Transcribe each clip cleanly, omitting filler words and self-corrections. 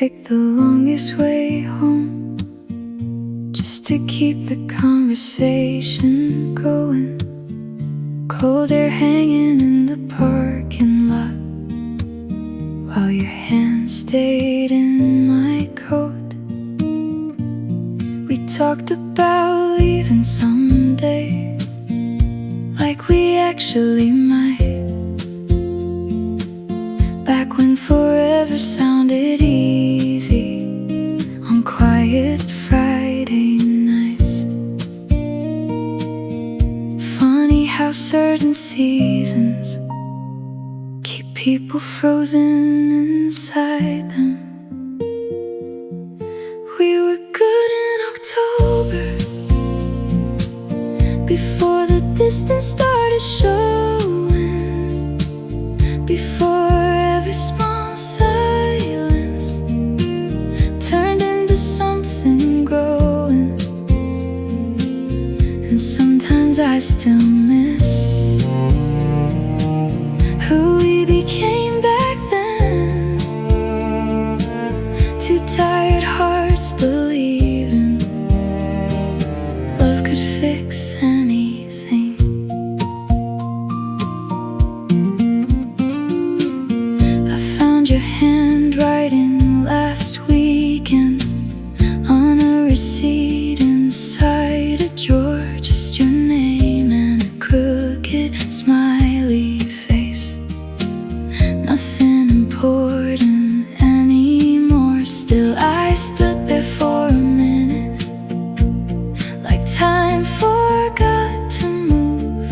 Take the longest way home just to keep the conversation going. Cold air hanging in the parking lot while your hand stayed in my coat. We talked about leaving someday, like we actually might. Back when forever sounded easy on quiet Friday nights. Funny how certain seasons keep people frozen inside them. We were good in October, before the distance started showing, before every small silence turned into something growing. And sometimes I still miss who we became back then. Two tired hearts believing love could fix anything. I found your handwriting last weekend on a receipt inside a drawer. Just your name and a crooked smiley face. Nothing important anymore. Still I stood there for a minute, like time forgot to move.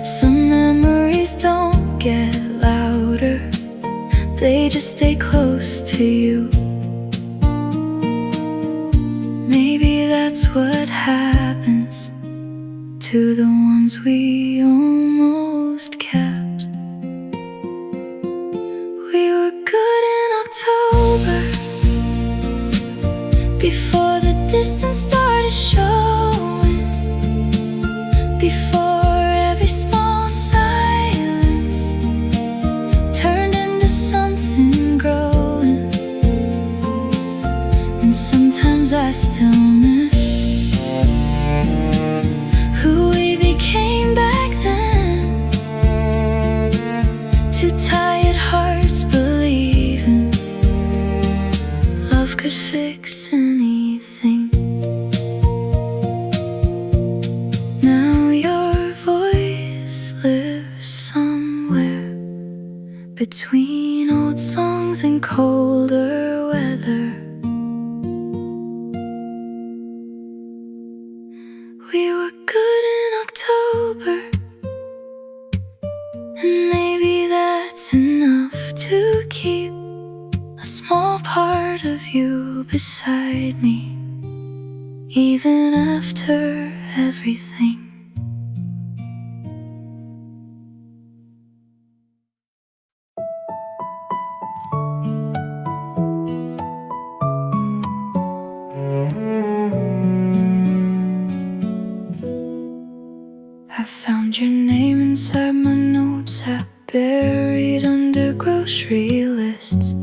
Some memories don't get louder, they just stay close to you. Maybe that's what happens to the ones we almost kept. We were good in October, before the distance started showing, before every small silence turned into something growing. And sometimes I still miss who we became back then. Two tired hearts believing love could fix anything. Now your voice lives somewhere between old songs and colder weather. We were good in October, and maybe that's enough to keep a small part of you beside me, even after everything. I found your name inside my notes I buried under grocery lists.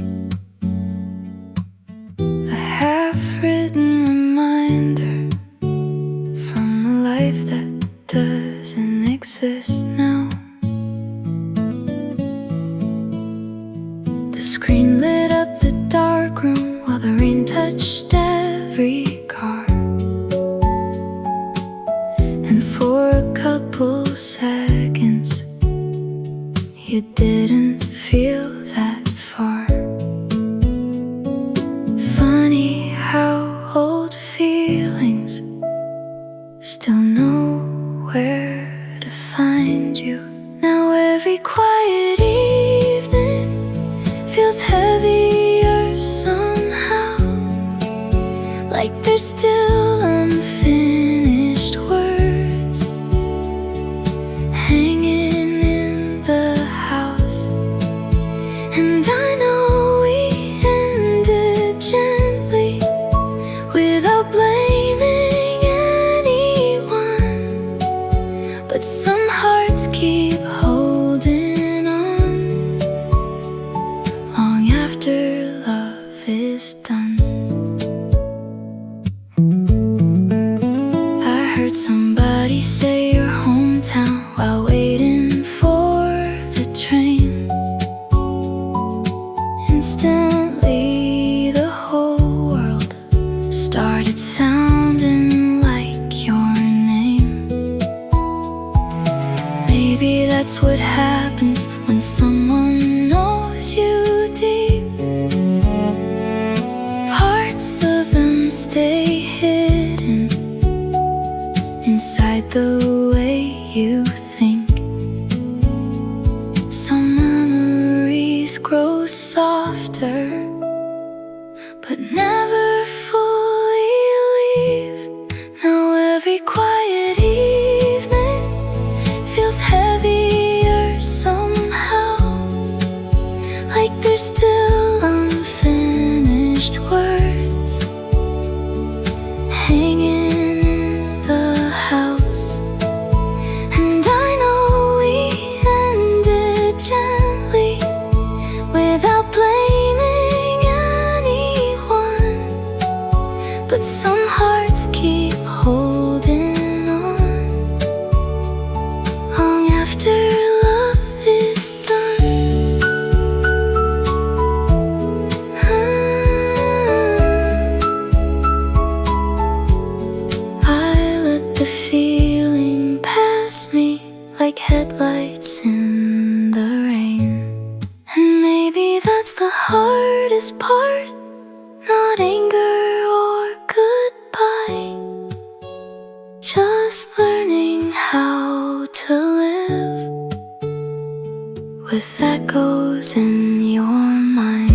A half-written reminder from a life that doesn't exist now. The screen lit up the dark room while the rain touched every car. And for a couple seconds you didn't feel that far. Funny how old feelings still know where to find you. Now every quiet evening feels heavier somehow, like there's still unfinished words hanging in the house. And I know we ended gently without blaming anyone, but some hearts keep holding on long after love heard somebody say your hometown while waiting for the train. Instantly the whole world started sounding like your name. Maybe that's what happens when someone knows you deep. Parts of them stay hidden inside the way you think. Some memories grow softer, but never fully leave. Now every quiet evening feels heavier somehow, like there's still unfinished words hanging in the house. And I know we ended gently without blaming anyone, but some hearts keep holding on long after love is done. I let the feeling pass me like headlights in the rain. And maybe that's the hardest part, not anger or goodbye, just learning how to live with echoes in your mind.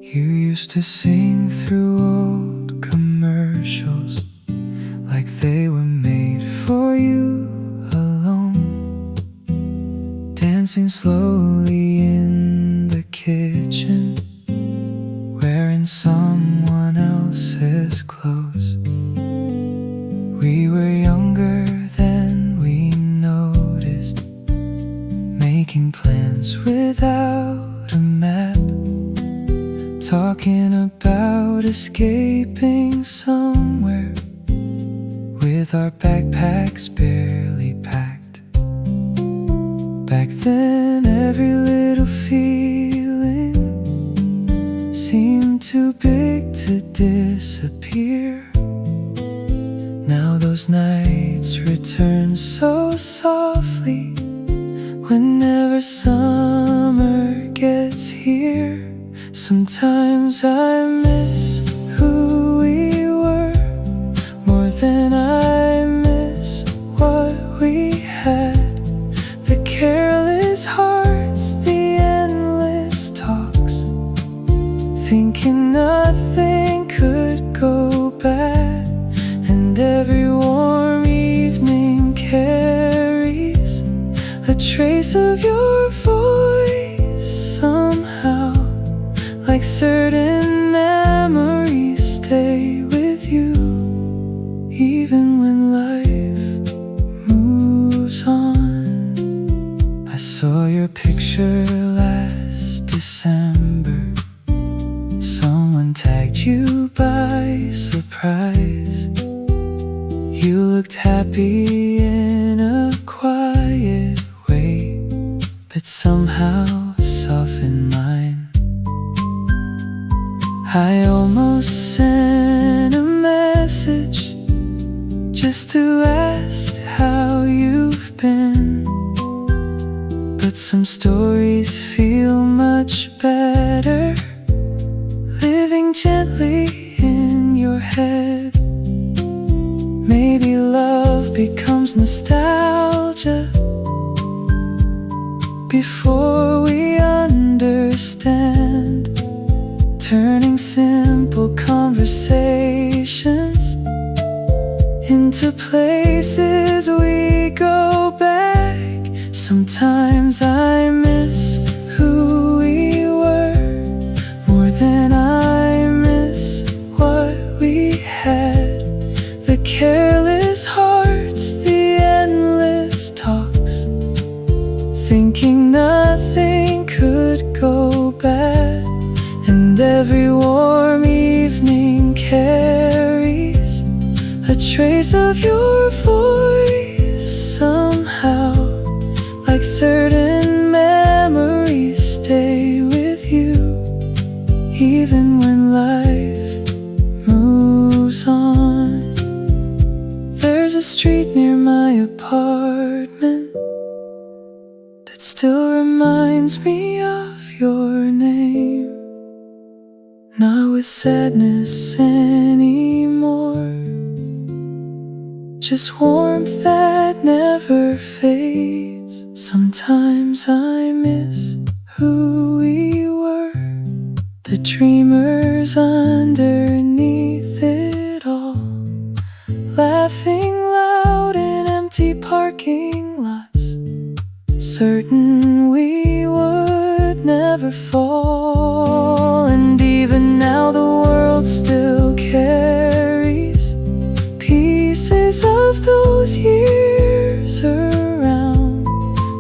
You used to sing through old commercials like they were made for you alone, dancing slowly in the kitchen, wearing someone else's clothes. We were younger than we noticed, making plans without a map, talking about escaping somewhere with our backpacks barely packed. Back then every little feeling seemed too big to disappear. Now those nights return so softly whenever summer gets here. Sometimes I miss who we were more than I miss what we had. The careless hearts, the endless talks, thinking nothing could go bad. And every warm evening carries a trace of your voice somehow, like certain memories stay with you, even when life moves on. I saw your picture last December. Someone tagged you by surprise. You looked happy in a quiet way that somehow softened mine. I almost sent a message just to ask how you've been, but some stories feel much better living gently in your head. Maybe love becomes nostalgia before we understand, turning simple conversations into places we go back. Sometimes I miss who we were more than I miss reminds me of your name. Not with sadness anymore, just warmth that never fades. Sometimes I miss who we were, the dreamers underneath it all, laughing loud in empty parking lots, certain we would never fall. And even now the world still carries pieces of those years around,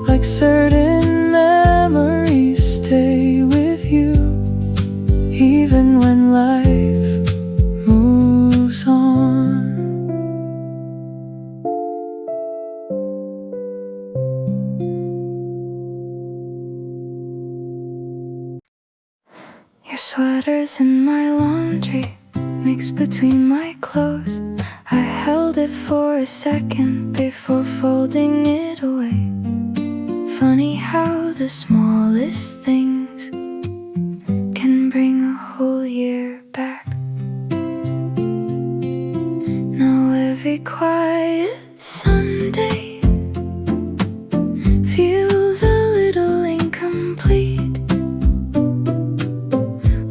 like certain memories stay with you, even when life moves on. Your sweater's in my laundry, mixed between my clothes. I held it for a second before folding it away. Funny how the smallest things can bring a whole year back. Now every quiet Sunday feels a little incomplete,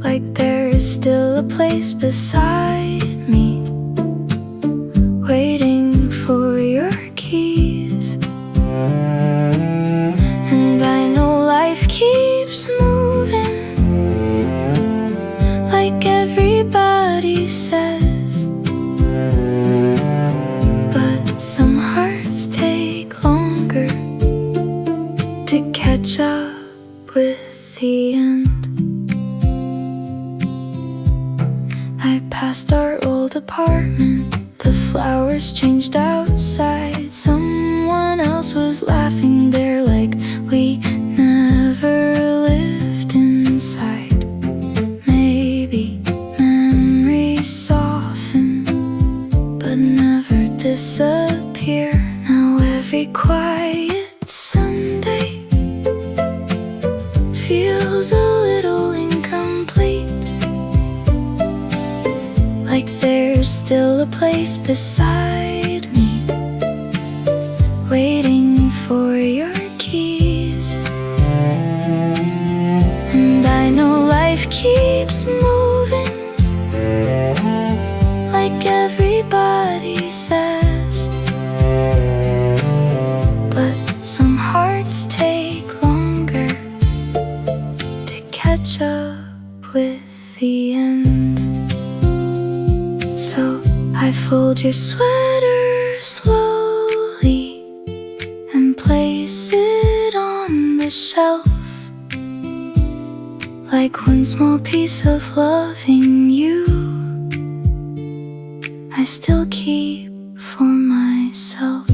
like there is still a place beside me, waiting for your keys. And I know life keeps moving, like everybody says, but some hearts take longer to catch up with the end. I passed our old apartment, the flowers changed outside. Someone else was laughing there like we never lived inside. Maybe memories soften but never disappear. Now every quiet Sunday feels a little incomplete, like there's still a place beside me, waiting for your keys. And I know life keeps moving, like everybody says, but some hearts take longer to catch up with the end. So I fold your sweater slowly and place it on the shelf, like one small piece of loving you I still keep for myself.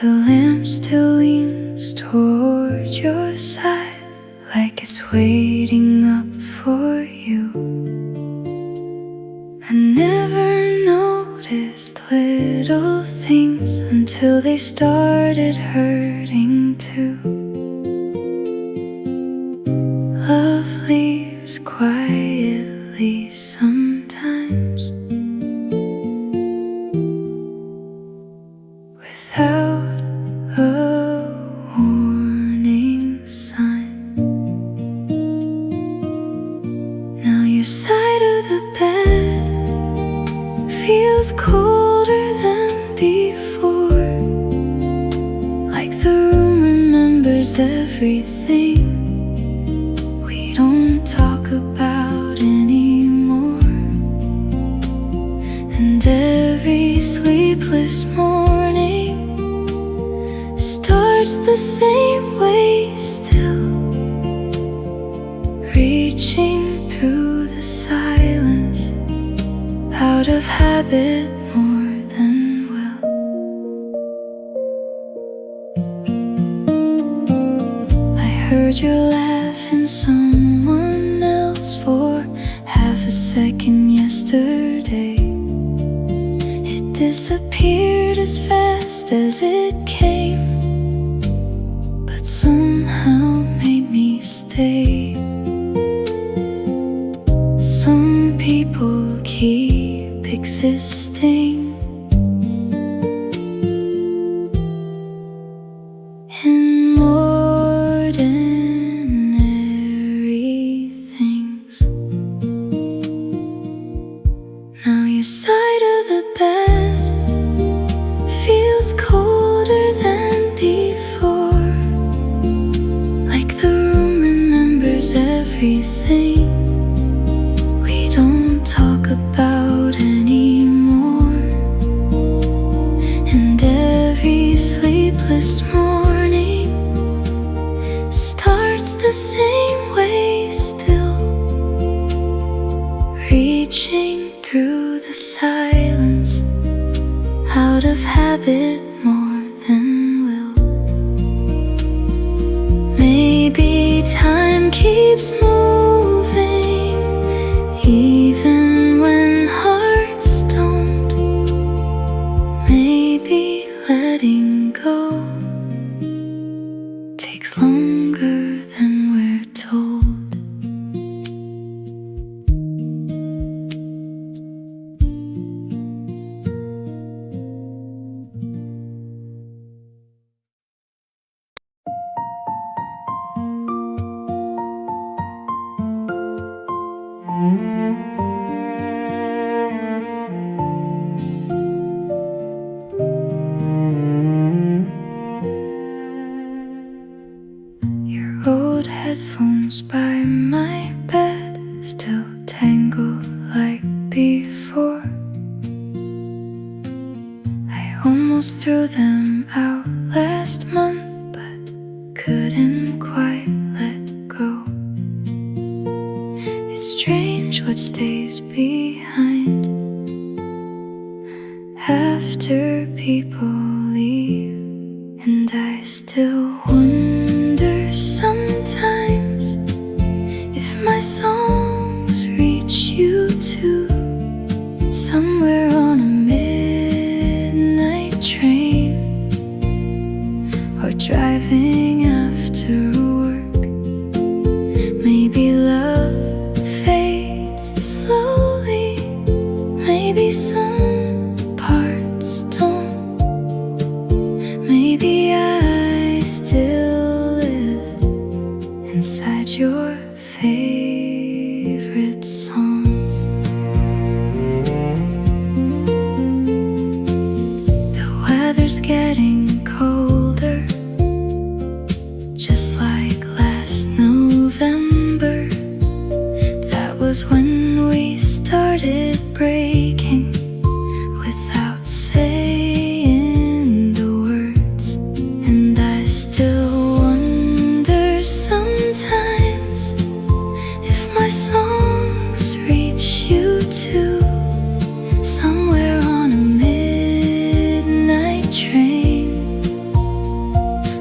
The lamp still leans toward your side, like it's waiting up for you. I never noticed little things until they started hurting too. Love leaves quietly sometimes, without a warning sign. Now your side of the bed feels colder than before, like the room remembers everything we don't talk about anymore. And every sleepless morning starts the same way still, reaching through the silence, out of habit more than will. I heard your laugh in someone else for half a second yesterday. It disappeared as fast as it came, but somehow made me stay. Some people keep existing in ordinary things. Now your side of the bed feels colder than before, like the room remembers everything we don't talk about anymore. And every sleepless morning starts the same way still, reaching through the silence out of habit more than will. Maybe time keeps moving even when hearts don't. Maybe letting go takes longer than we're told. Your old headphones by my bed still tangle like before. I almost threw them out last month, but couldn't quite let go. It's strange what stays behind after people leave, and I still wonder sometimes if my songs reach you too, somewhere on a midnight train or driving after work. Maybe love fades slowly, maybe some parts don't. Maybe I still live inside your favorite songs. The weather's getting colder, just like last November. That was when we started breaking without saying the words. And I still wonder sometimes if my songs reach you too, somewhere on a midnight train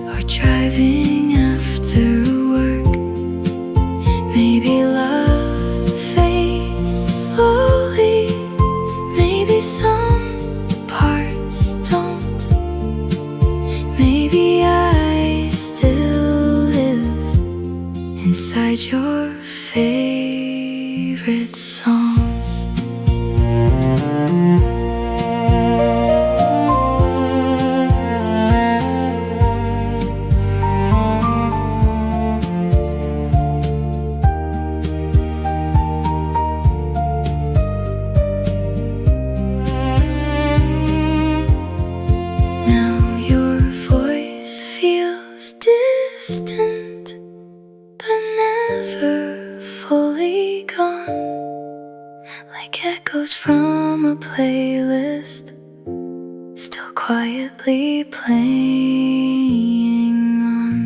or driving after work. Maybe love fades slowly, maybe some parts don't. Maybe I still live inside your favorite songs. Now your voice feels distant, but never fully gone, like echoes from a playlist still quietly playing on.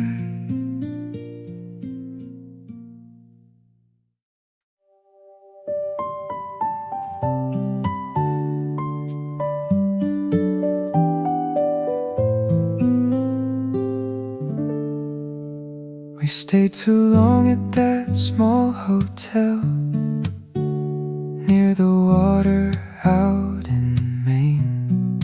We stayed too long at that small hotel near the water out in Maine.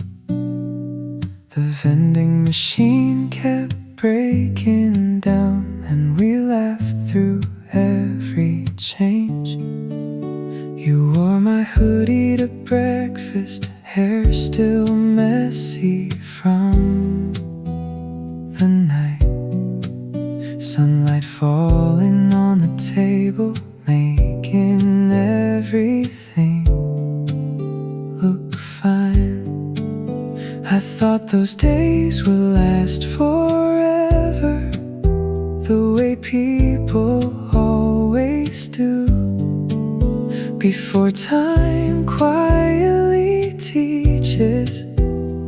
The vending machine kept breaking down, and we laughed through every change. You wore my hoodie to breakfast, hair still messy from the night. Sunlight falling on the table, making everything look fine. I thought those days would last forever, the way people always do, before time quietly teaches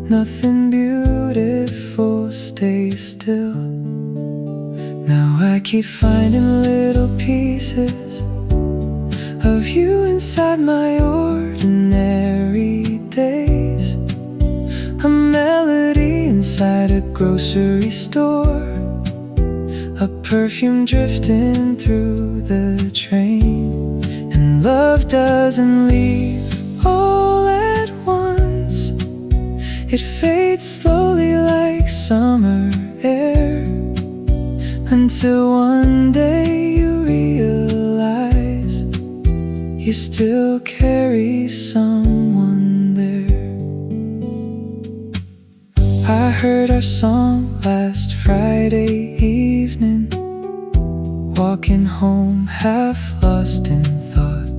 nothing beautiful stays still. Now I keep finding little pieces of you inside my ordinary days. A melody inside a grocery store, a perfume drifting through the train. And love doesn't leave all at once, it fades slowly like summer air, until one day you realize you still carry someone there. I heard our song last Friday evening, walking home half lost in thought.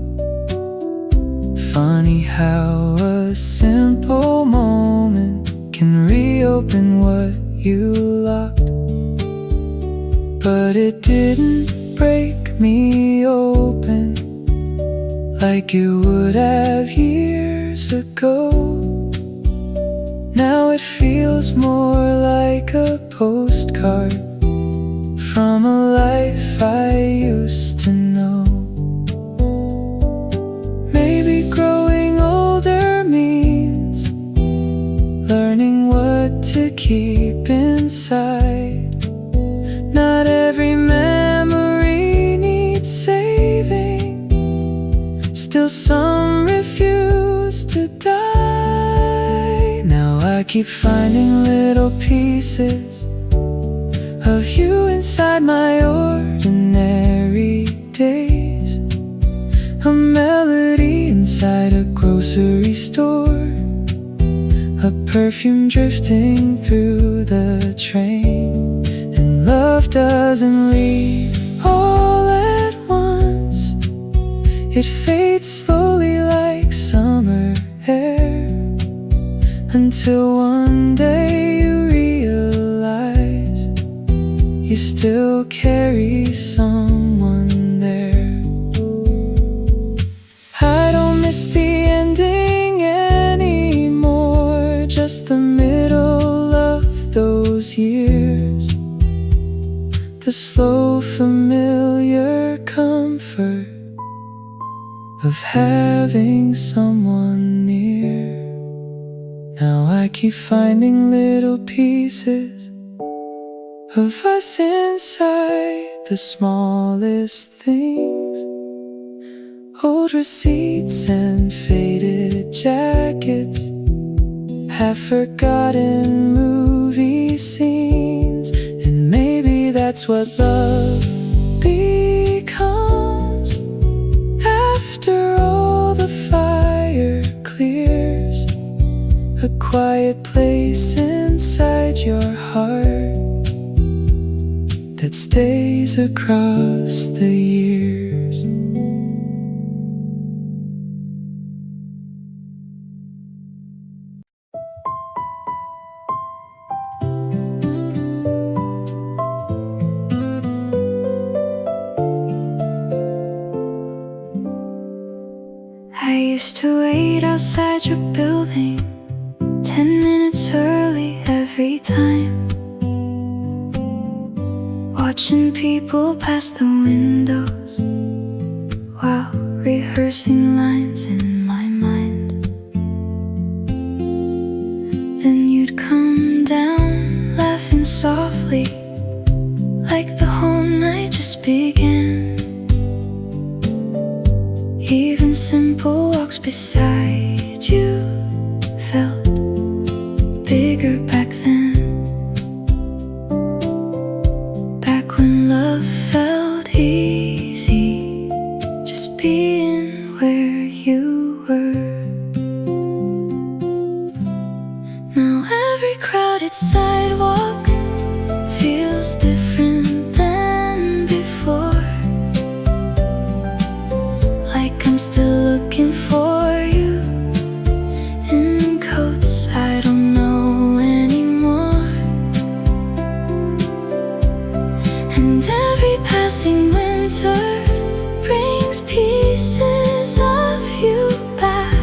Funny how a simple moment can reopen what you locked. But it didn't break me open like it would have years ago. Now it feels more like a postcard from a life I used to know. Maybe growing older means learning what to keep inside. Not every memory needs saving, still some refuse to die. Now I keep finding little pieces of you inside my ordinary days. A melody inside a grocery store, a perfume drifting through the train. And love doesn't leave all at once, it fades slowly like summer air, until one day you realize you still carry someone there. I don't miss the ending anymore, just the middle of those years, the slow familiar comfort of having someone near. Now I keep finding little pieces of us inside the smallest things. Old receipts and faded jackets, half-forgotten movie scenes. And maybe that's what love becomes after all the fire clears. A quiet place inside your heart that stays across the years. I used to wait outside your building 10 minutes early every time, watching people pass the windows while rehearsing lines in my mind. Then you'd come down laughing softly, like the whole night and simple walks beside you felt bigger back then. Back when love felt easy, just being where you were. Now every crowded sidewalk feels different than before. Like I'm still looking for you in coats I don't know anymore. And every passing winter brings pieces of you back,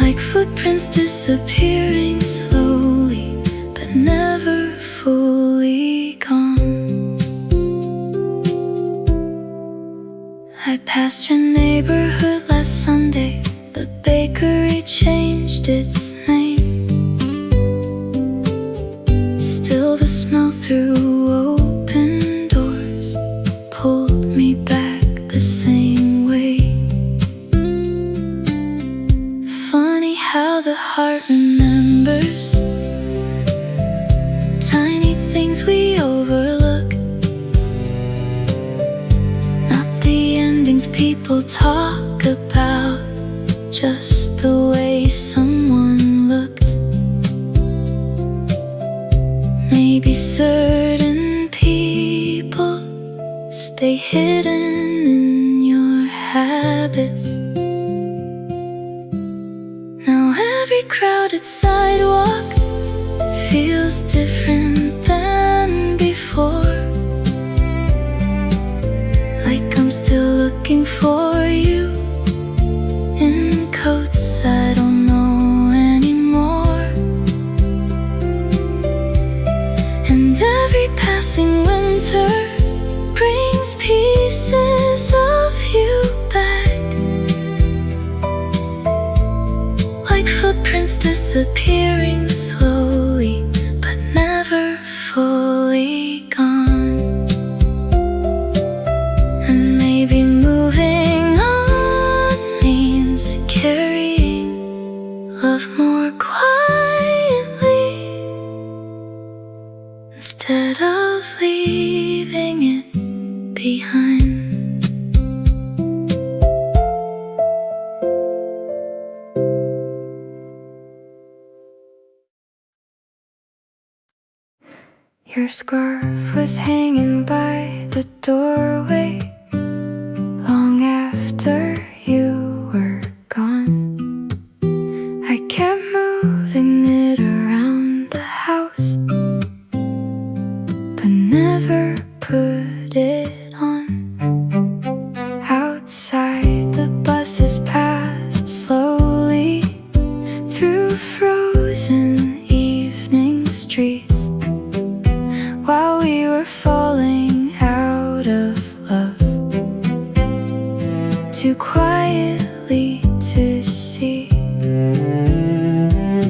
like footprints disappearing slowly, but never fully gone. I passed your neighborhood last Sunday. The bakery changed its name. Still the smell through open doors pulled me back the same way. Funny how the heart remembers tiny things we overlook, not the endings people talk about, just the way someone looked. Maybe certain people stay hidden in your habits. Now every crowded sidewalk feels different than before. Like I'm still looking for you in coats I don't know anymore. And every passing winter brings pieces of you back, like footprints disappearing slowly, but never fully gone. And maybe moving on means carrying love more quietly instead of leaving it behind. Your scarf was hanging by the doorway long after you were gone. I kept moving it around the house, but never put it on. Outside the buses passed slowly through frozen evening streets, while we were falling out of love, too quietly to see.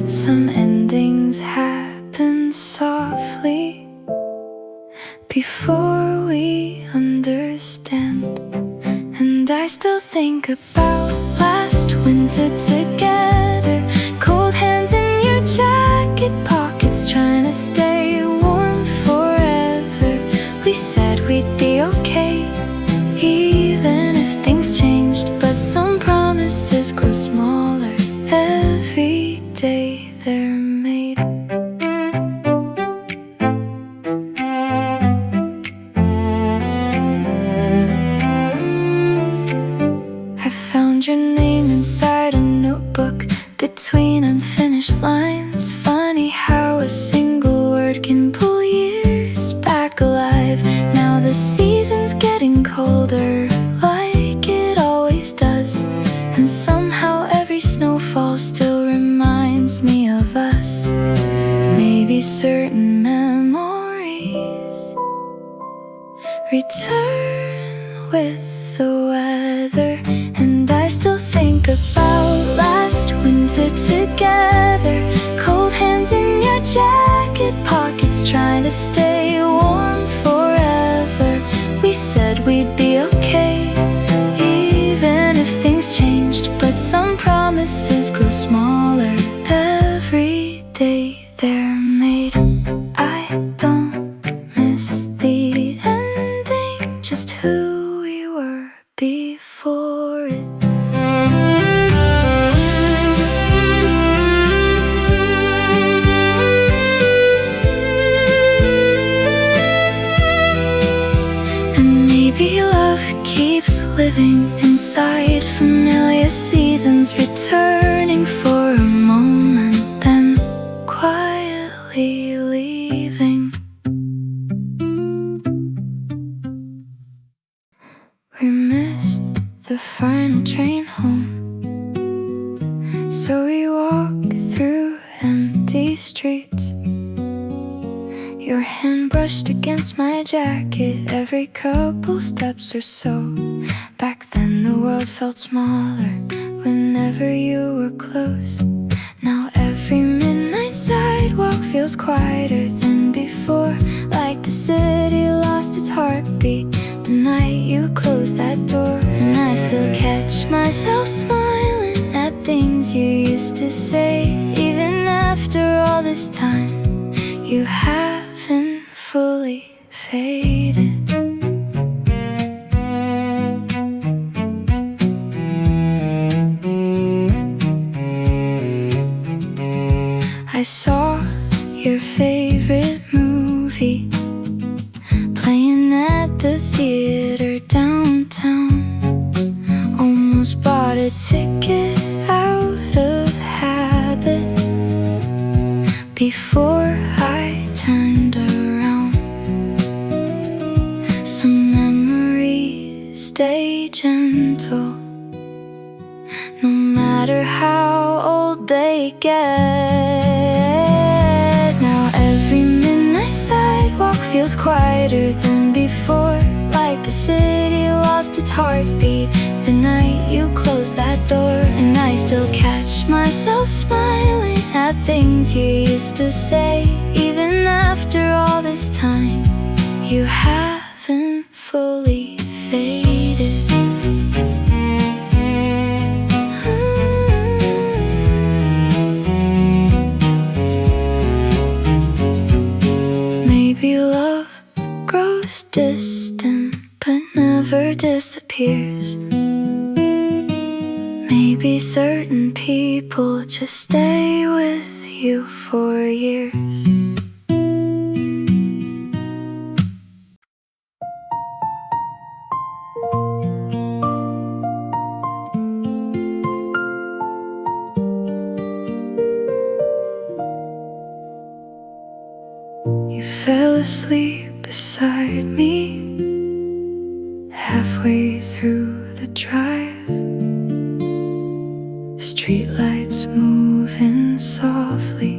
Some endings happen softly before we understand. And I still think about last winter together, cold hands in your jacket pockets, trying to stay warm forever. We said we'd be okay, even if things changed, but some promises grow smaller every day they're made. I found your name inside a notebook between unfinished lines. Funny how a single word can pull years back alive. Now the season's getting colder, like it always does, and somehow every snowfall still reminds me of us. Maybe certain memories return with the weather. And I still think about last winter together, cold hands in your jacket pockets, trying to stay warm forever. We said we'd be okay, just who we were before it. And maybe love keeps living inside familiar seasons, returning for a moment, then quietly leaving. We missed the final train home, so we walk through empty streets. Your hand brushed against my jacket every couple steps or so. Back then the world felt smaller whenever you were close. Now every midnight sidewalk feels quieter than before, like the city lost its heartbeat the night you closed that door. And I still catch myself smiling at things you used to say. Even after all this time, you haven't fully faded. I saw your favorite movie playing at the theater downtown. Almost bought a ticket out of habit before I turned around. Some memories stay gentle, no matter how old they get. Now every midnight sidewalk feels quieter than before, like the city lost its heartbeat the night you closed that door. And I still catch myself smiling at things you used to say. Even after all this time, you haven't fully faded. Maybe love grows distant but never disappears. Maybe certain people just stay with you for years. You fell asleep beside me halfway through the drive. Streetlights moving softly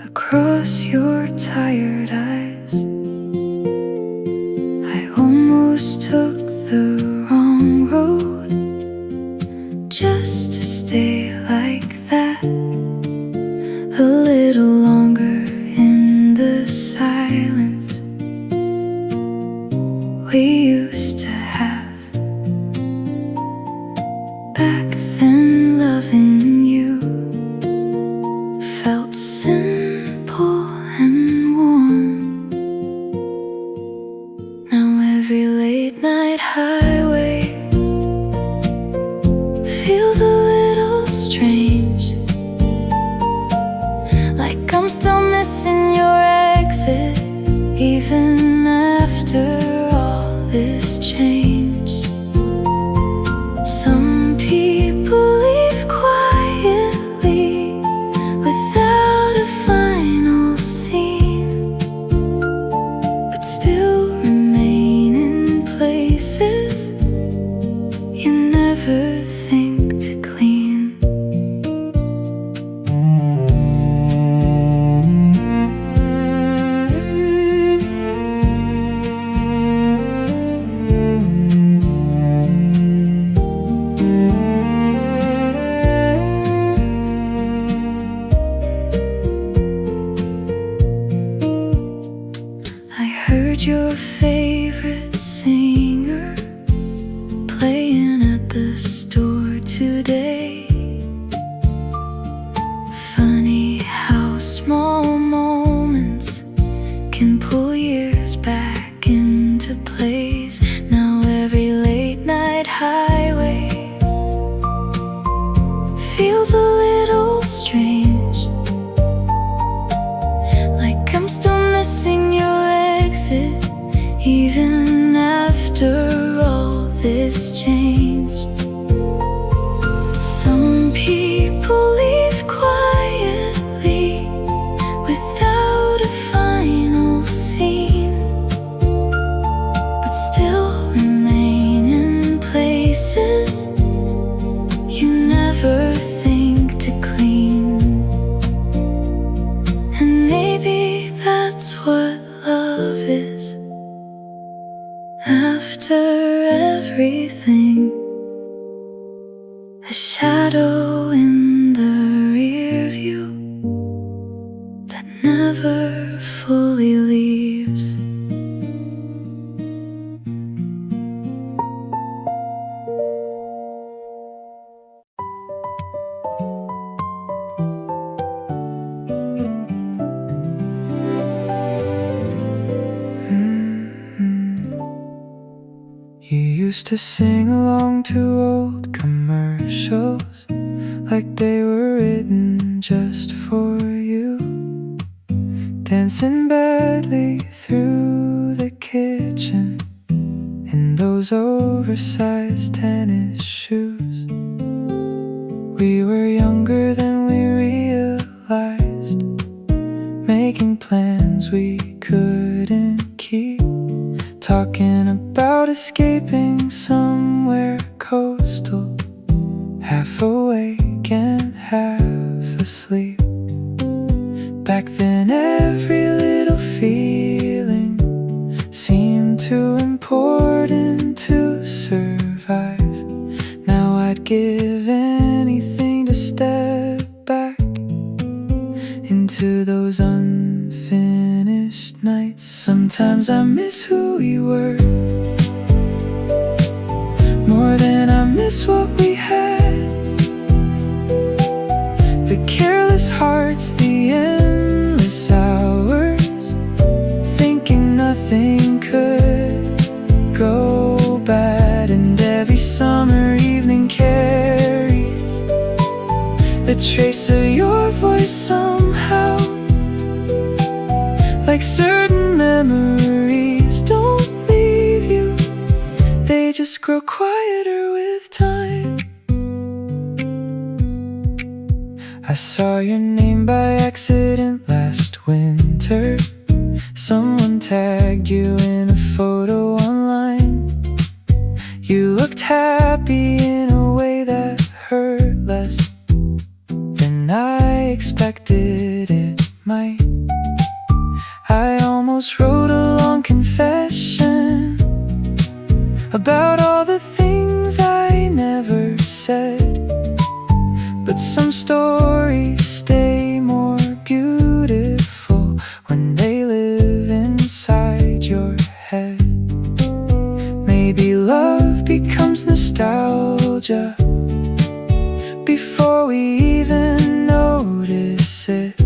across your tired eyes. I almost took the wrong road just to stay like that a little longer in the silence we used to have. Back then loving you felt simple and warm. Now every late night highway feels a little strange, like I'm still missing your exit even after all this change. Some people leave quietly without a final scene, but still remain in places even after all this change. Some people leave quietly without a final scene, but still remain in places you never think to clean. And maybe that's what love is. After everything, a shadow in the rear view that never fully leaves. You used to sing along to old commercials like they were written just for you, dancing badly through the kitchen in those oversized tennis shoes. We were younger than we realized, making plans we couldn't keep, talking about escaping somewhere coastal, half awake and half asleep. Back then every little feeling seemed too important to survive. Now I'd give anything to step back into those unfinished nights. Sometimes I miss who we were more than I miss what we had. The careless hearts, the endless hours, thinking nothing could go bad. And every summer evening carries a trace of your voice somehow, like certain memories don't leave you, they just grow quieter with time. I saw your name by accident last winter. Someone tagged you in a photo online. You looked happy in a way that hurt less than I expected it might. I almost wrote a long confession about all the things I never said, but some stories stay more beautiful when they live inside your head. Maybe love becomes nostalgia before we even notice it,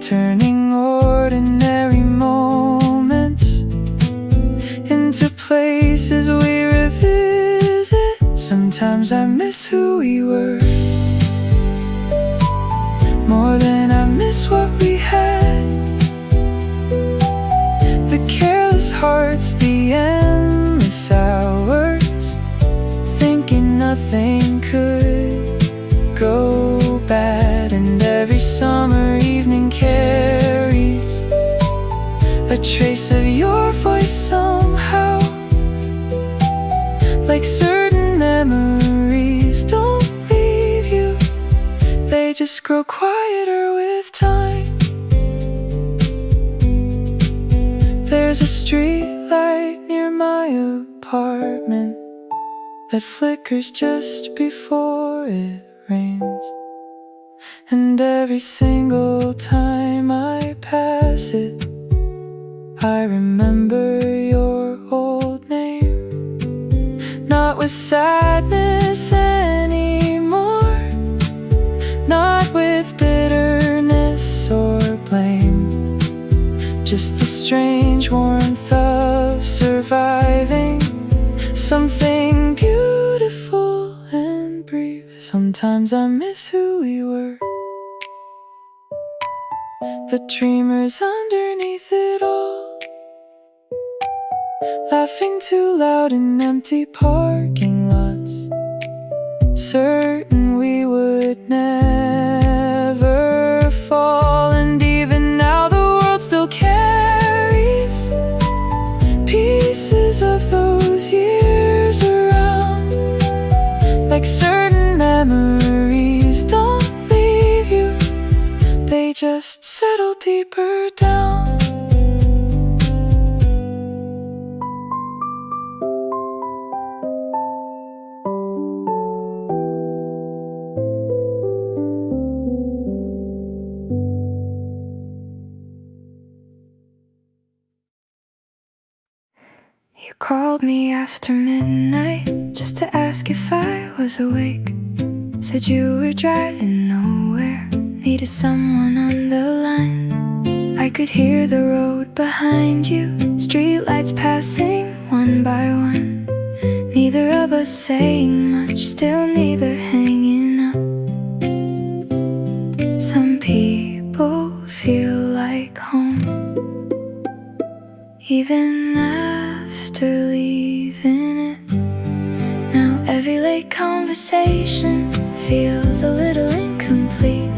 turning ordinary moments into places we revisit. Sometimes I miss who we were more than I miss what we had. The careless hearts, the endless hours, thinking nothing could go bad. And every summer evening carries a trace of your voice somehow, like certain memories don't leave you, they just grow quieter with time. There's a street light near my apartment that flickers just before it rains, and every single time I pass it, I remember your old name. Not with sadness anymore, not with bitterness or blame, just the strange warmth of surviving something beautiful and brief. Sometimes I miss who we were, the dreamers underneath it all, laughing too loud in empty parking lots, certain we would never fall. And even now the world still carries pieces of those years around, like certain memories don't leave you, they just settle deeper down. You called me after midnight just to ask if I was awake. Said you were driving nowhere, needed someone on the line. I could hear the road behind you, streetlights passing one by one. Neither of us saying much, still neither hanging up. Some people feel like home, even after leaving it. Now every late conversation feels a little incomplete,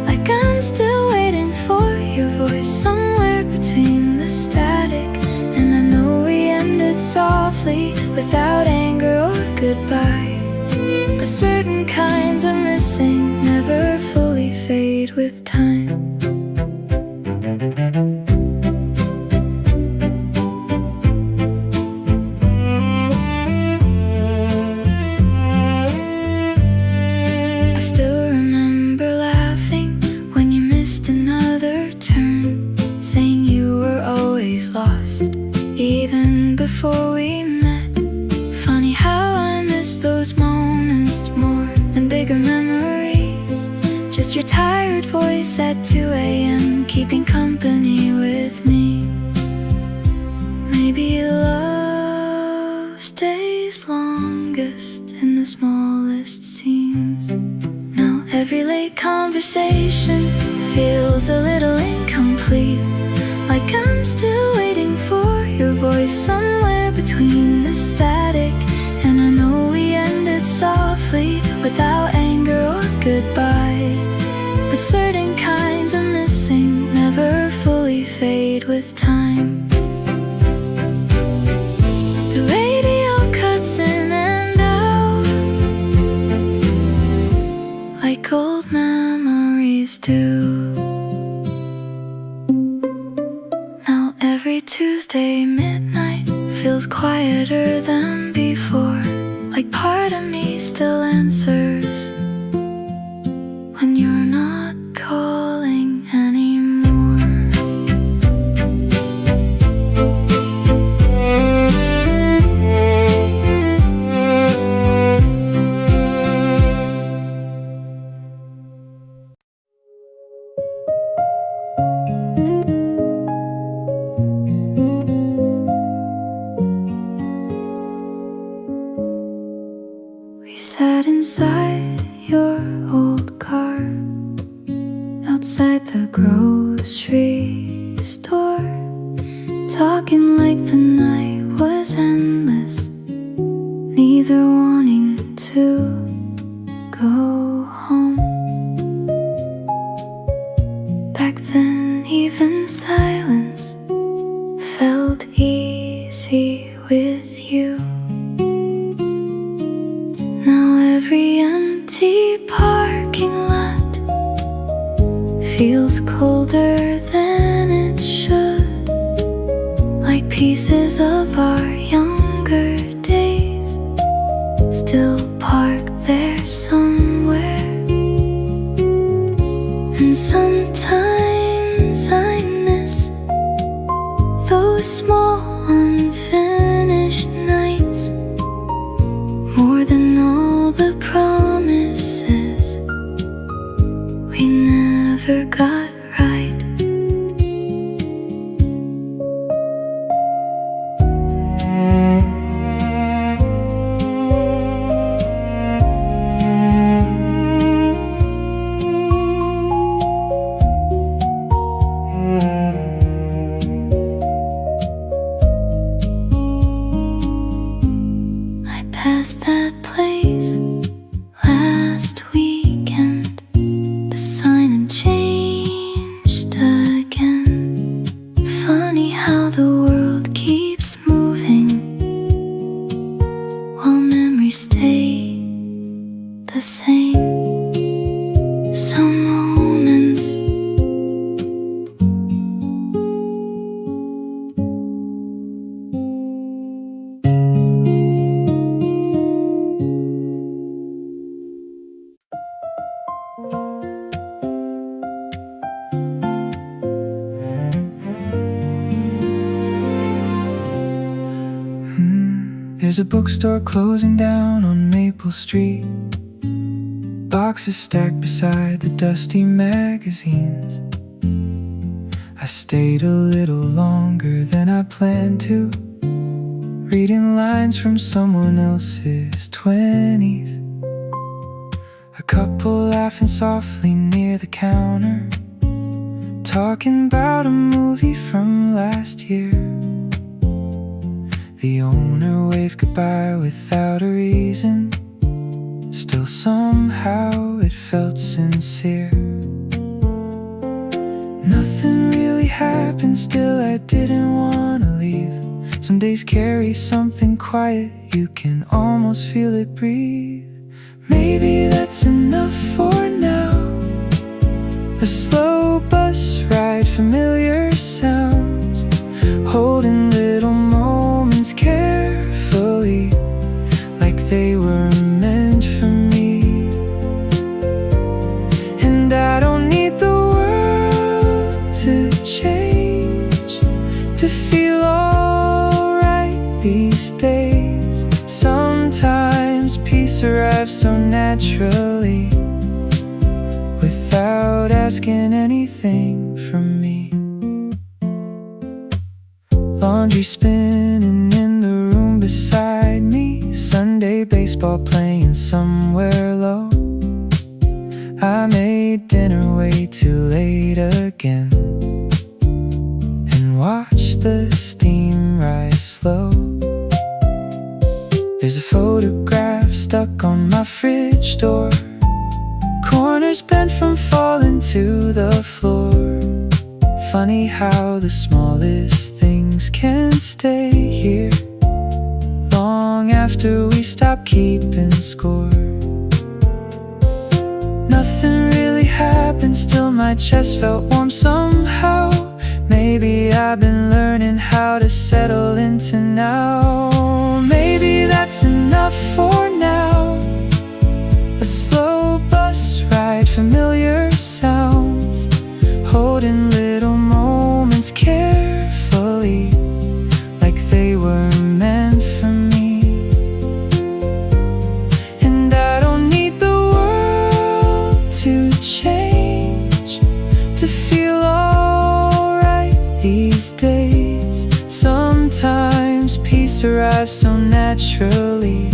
like I'm still waiting for your voice somewhere between the static. And I know we ended softly, without anger or goodbye, but certain kinds of missing never fully fade with time. I still remember laughing when you missed another turn, saying you were always lost, even before we met. Funny how I miss those moments more than bigger memories. Just your tired voice at 2 a.m. keeping company with me. Maybe love stays longest in the smallest scenes. Now every late conversation feels a little incomplete, like I'm still waiting for your voice somewhere between the static. And I know we ended softly, without anger or goodbye, but certain kinds of missing never fully fade with time. The radio cuts in and out, like old memories do. Now every Tuesday midnight feels quieter than before, like part of me still answers when you're not calling anymore. We sat inside your old car, outside the grocery store, talking like the night was endless, neither wanting to go home. Back then even silence felt easy with you. Now every empty parking lot feels colder than it should, like pieces of our younger days still parked there somewhere. And sometimes I miss those small unfinished nights more than all the promises we never got right. past that place last weekend. The sign had changed again. Funny how the world keeps moving while memories stay the same. Some moments There's a bookstore closing down on Maple Street. Boxes stacked beside the dusty magazines. I stayed a little longer than I planned to, reading lines from someone else's 20s. A couple laughing softly near the counter, talking about a movie from last year. The owner waved goodbye without a reason. Still somehow it felt sincere. Nothing really happened, still I didn't want to leave. Some days carry something quiet, you can almost feel it breathe. Maybe that's enough for now. A slow bus ride, familiar sounds, holding little moments carefully, like they were meant for me. And I don't need the world to change to feel alright these days. Sometimes peace arrives so naturally, without asking anything from me. Laundry spinning in the room beside me, Sunday baseball playing somewhere low. I made dinner way too late again, and watched the steam rise slow. There's a photograph stuck on my fridge door, corners bent from falling to the floor. Funny how the smallest things can stay here long after we stop keeping score. Nothing really happened, still my chest felt warm somehow. Maybe I've been learning how to settle into now. Maybe that's enough for now. A slow bus ride, familiar sounds, holding little moments carefully, like they were meant for me. And I don't need the world to change to feel alright these days. Sometimes peace arrives so naturally,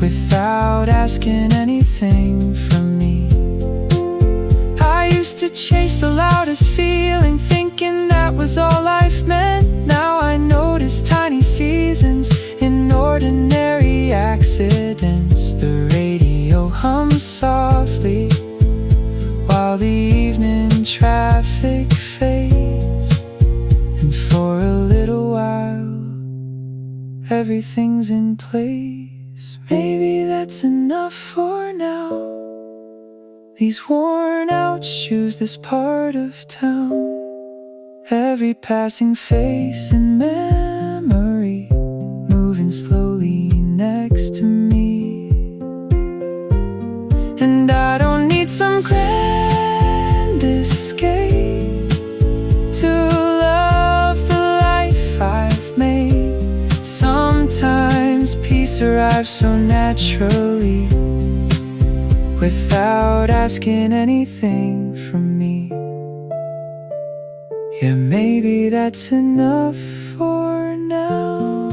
without asking anything from me. I used to chase the loudest feeling, thinking that was all life meant. Now I notice tiny seasons in ordinary accidents. The radio hums softly while the evening traffic fades, and for a little while everything's in place. Maybe that's enough for now. These worn out shoes, this part of town, every passing face in memory, moving slowly next to me. And I don't need some grand escape to love the life I've made. Sometimes peace arrives so naturally, without asking anything from me. Yeah, maybe that's enough for now.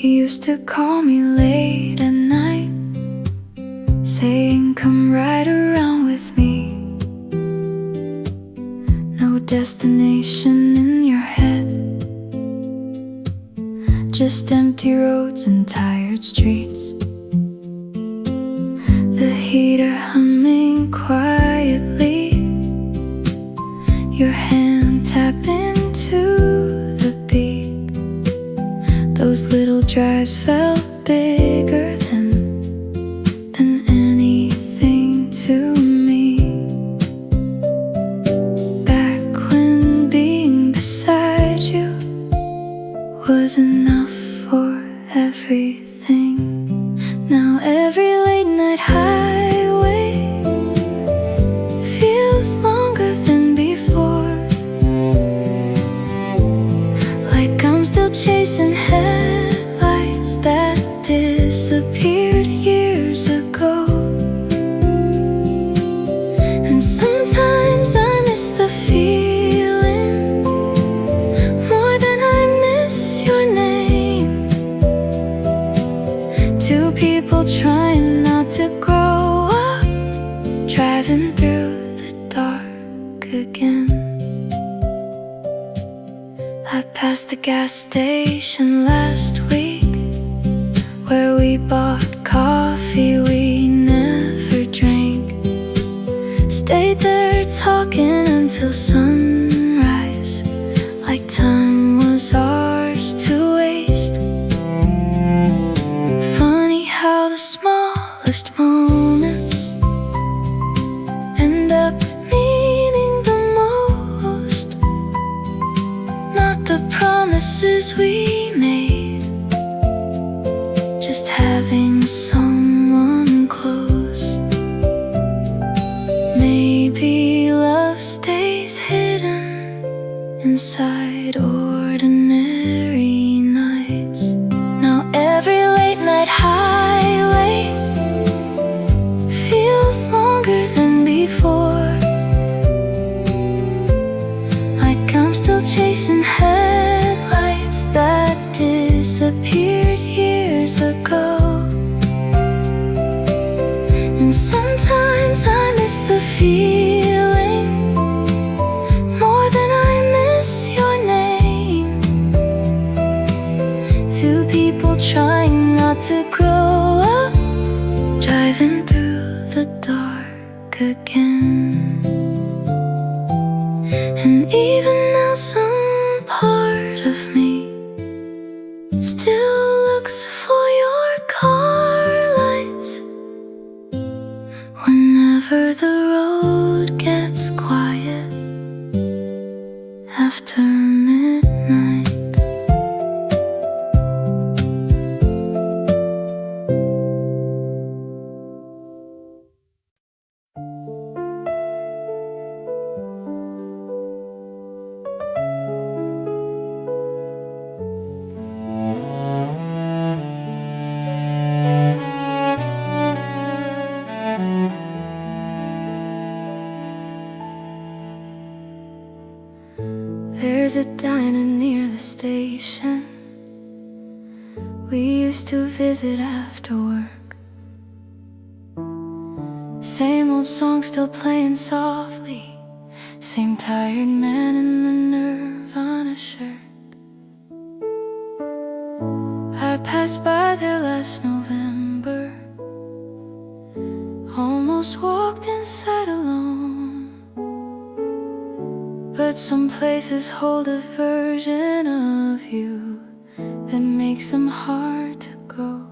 You used to call me late at night, saying come right around with me. No destination in your head, just empty roads and tired streets. The heater humming quietly, your hand tapping to the beat. Those little drives felt bigger than anything to me. Back when being beside you was enough for everything. Now every late night highway feels longer than before, like I'm still chasing headlights that disappeared years ago. And sometimes I miss the feeling more than I miss your name. Two people trying not to grow up, driving through the dark again. I passed the gas station last week, where we bought coffee we never drank. Stayed there talking until sunrise, like time was ours to waste. Funny how the smallest moments end up meaning the most. Not the promises we made, just having someone close. Maybe love stays hidden inside ordinary nights. Now every late night highway feels longer than before, like I'm still chasing headlights that disappeared years ago. And sometimes I miss the feeling more than I miss your name. Two people trying not to grow up, driving through the dark again. And even now some part of me still looks for your car lights whenever the road gets quiet after midnight. There's a diner near the station we used to visit after work. Same old song still playing softly, same tired man in the Nirvana shirt. I passed by there last November, almost walked inside alone. But some places hold a version of you that makes them hard to go.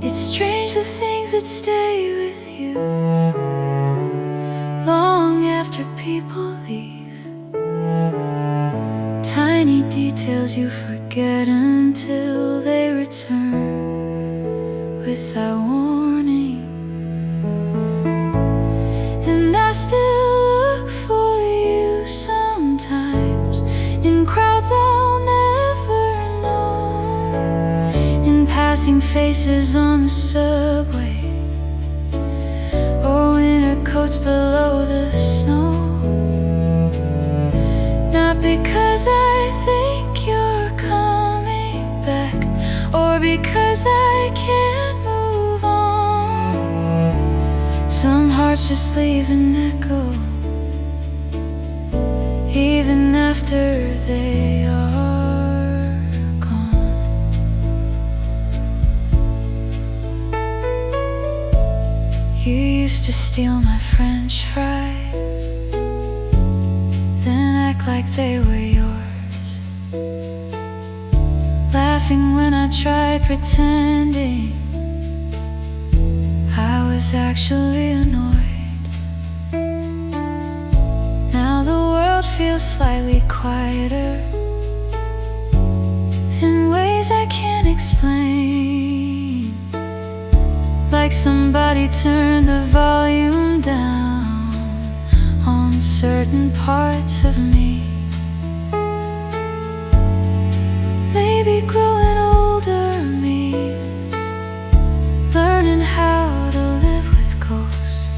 It's strange the things that stay with you long after people leave. Tiny details you forget until they return without warning. And I still look for you sometimes, in crowds I'll never know, in passing faces on the subway, or winter coats below the snow. Not because I think you're hearts just leave an echo, even after they are gone. You used to steal my French fries, then act like they were yours, laughing when I tried pretending I was actually annoyed. Now the world feels slightly quieter in ways I can't explain, like somebody turned the volume down on certain parts of me. Maybe growing older means learning how to live with ghosts,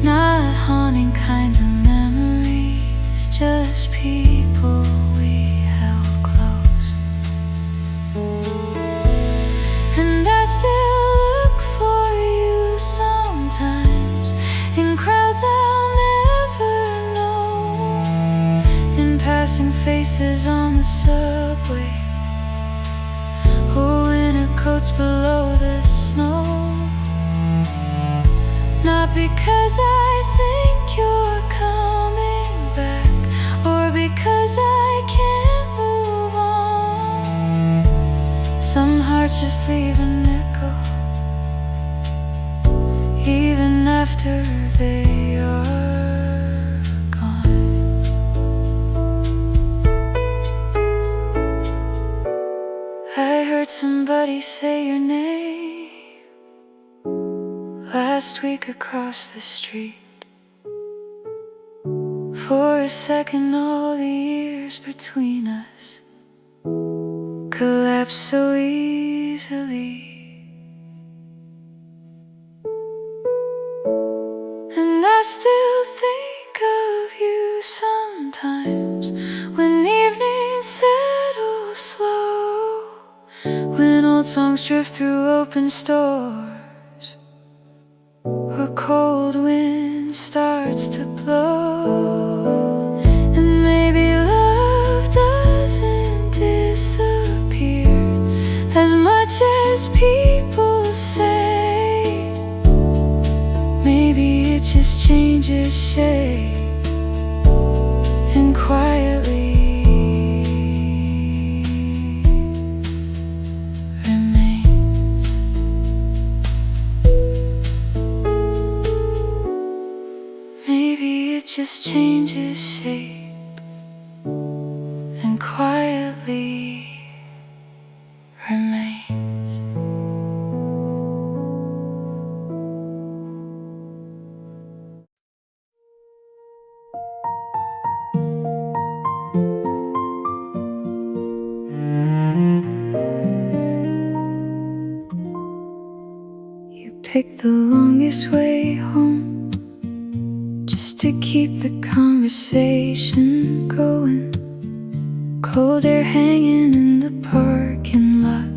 not haunting kinds of memories, just people we held close. And I still look for you sometimes, in crowds I'll never know, in passing faces on the subway, or winter coats below the snow. Not because I think you're coming back, or because I can't move on. Some hearts just leave an echo, even after they are gone. I heard somebody say your name last week across the street. For a second all the years between us collapsed so easily. And I still think of you sometimes, when evenings settle slow, when old songs drift through open stores, or cold wind starts to blow. And maybe love doesn't disappear as much as people say. Maybe it just changes shape and quietly remains. Maybe it just changes shape and quietly remains. You picked the longest way home just to keep the conversation going. Cold air hanging in the parking lot,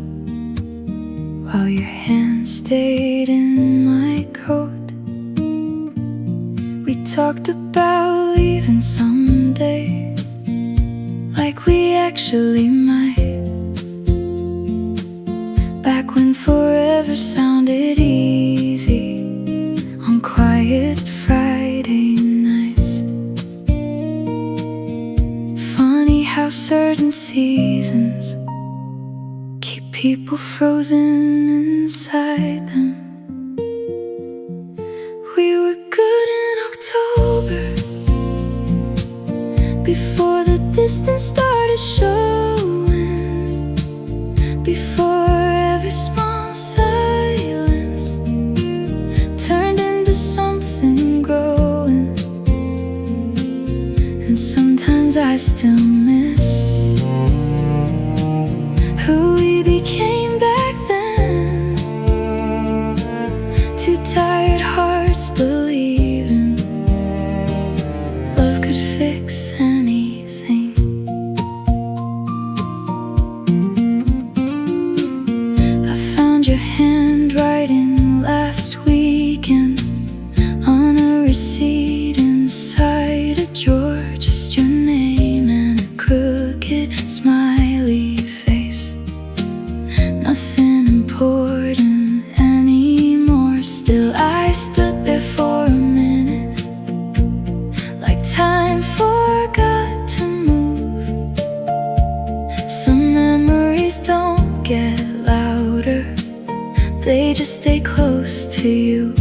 while your hand stayed in my coat. We talked about leaving someday, like we actually might, back when forever sounded easy on quiet Friday nights. Funny how certain seasons keep people frozen inside them. We were good in October, before the distance started showing, before every small silence turned into something growing. And sometimes I still miss who we became back then. Two tired hearts believing love could fix anything. smiley face. Nothing important anymore. Still I stood there for a minute, like time forgot to move. Some memories don't get louder, they just stay close to you.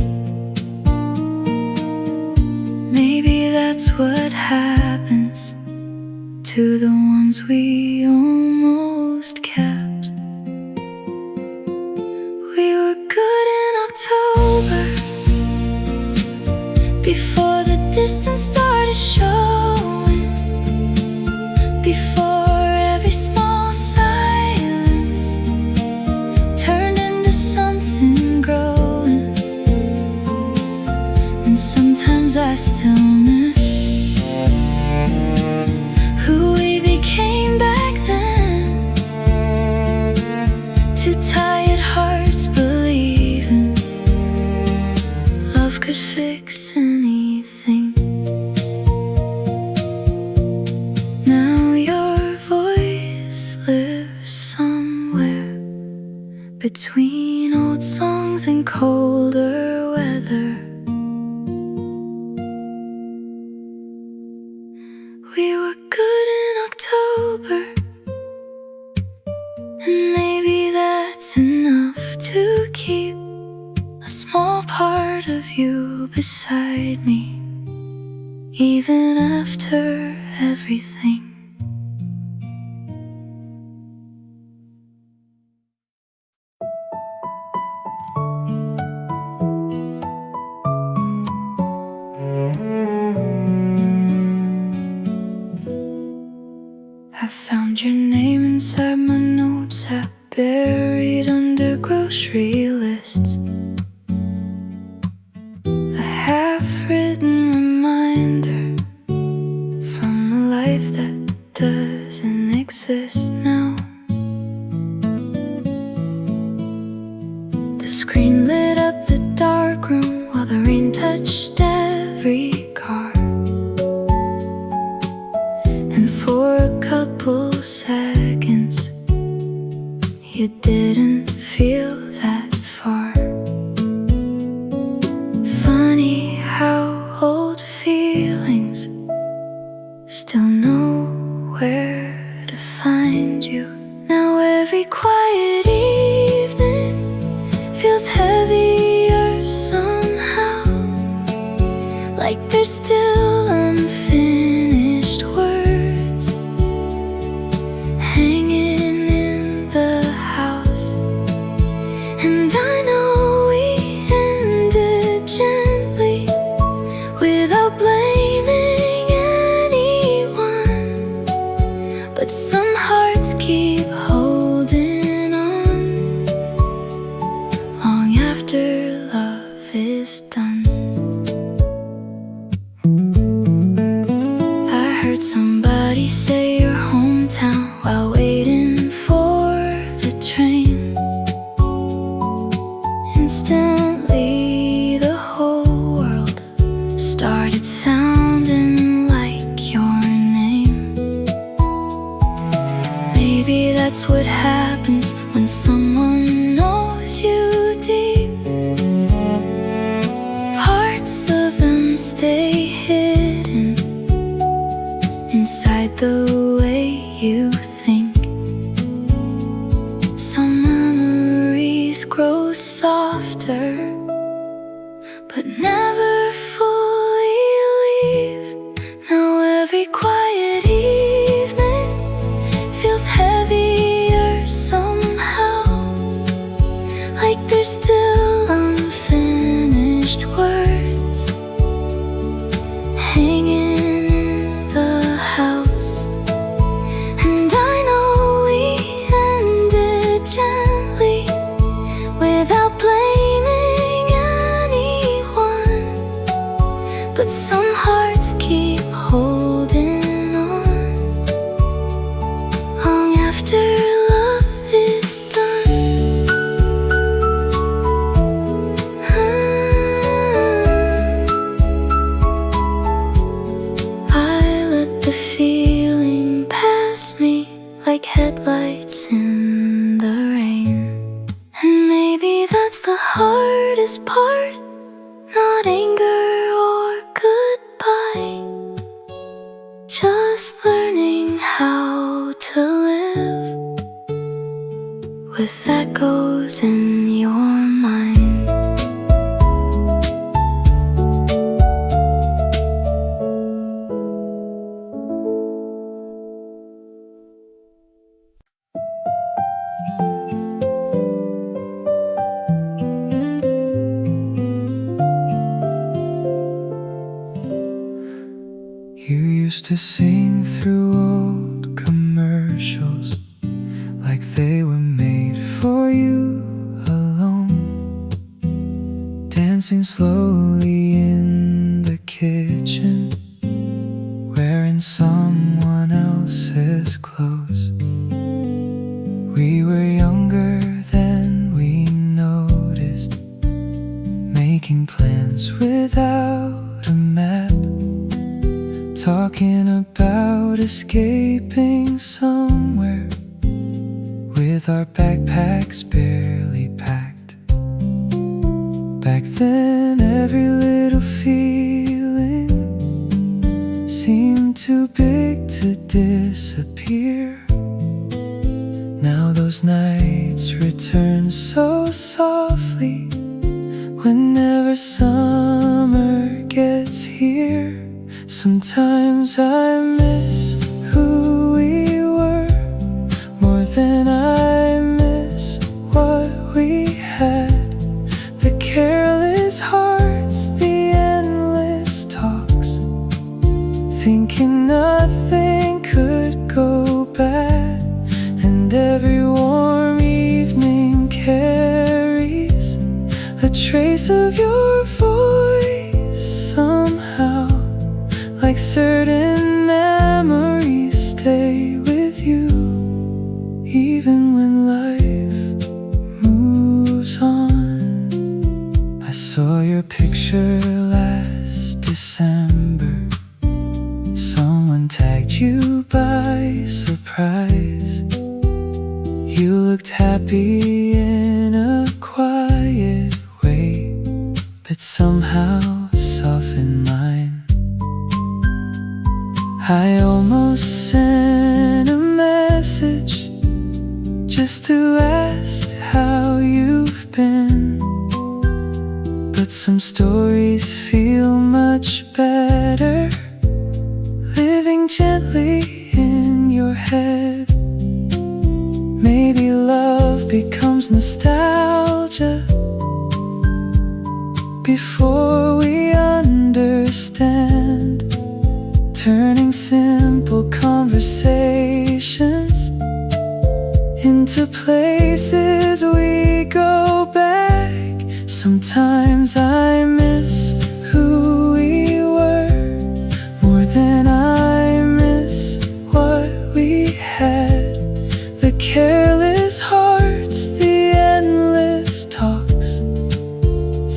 Maybe that's what happens to the ones we almost kept. We were good in October, before the distance started showing, before every small silence turned into something growing. And sometimes I still miss who we became back then. Two tired hearts believing love could fix anything. Now your voice lives somewhere between old songs and colder weather. We were good in October, and maybe that's enough to keep a small part of you beside me, even after everything. I found your name inside my notes app, buried under grocery lists. A half-written reminder from a life that doesn't exist now. The screen lit up the dark room while the rain touched every car. And for a couple seconds you didn't feel that far. Funny how old feelings still know where to find you. Now every quiet evening feels heavier somehow, like there's still unfinished words hanging in the house. And I know we ended gently without blaming anyone, but some hearts keep holding on long after love is done. I heard somebody say your hometown while waiting for the train. Instantly the whole world started sounding like your name. Maybe that's what happens when someone knows you deep. Parts of them stay hidden inside the way you think. Some memories grow softer but never fully leave. Now every quiet evening feels heavier somehow, like there's still unfinished words hanging in the house. And I know we ended gently without blaming anyone, but some hearts keep holding on long after love is done. I let the feeling pass me like headlights in the rain. And maybe that's the hardest part, not anger or goodbye, just learning how to live with echoes in your mind. You used to sing through old commercials like they were made for you alone, dancing slowly in the kitchen, wearing someone else's clothes. We were younger than we noticed, making plans without a map, talking about escaping somewhere with our backpacks barely packed. Back then every little feeling seemed too big to disappear. Now those nights return so softly whenever summer gets here. Sometimes I miss who we were more than I miss what we had. The careless hearts, the endless talks, thinking nothing could go bad. And every warm evening carries a trace of your voice somehow, like certain memories stay with you, even when life moves on. I saw your picture last December. Someone tagged you by surprise. You looked happy in a quiet way that somehow softened mine. I almost sent a message just to ask how you've been, but some stories feel much better living gently in your head. Maybe love becomes nostalgia before we understand, turning simple conversations into places we go back. Sometimes I miss who we were more than I miss what we had. The careless hearts, the endless talks,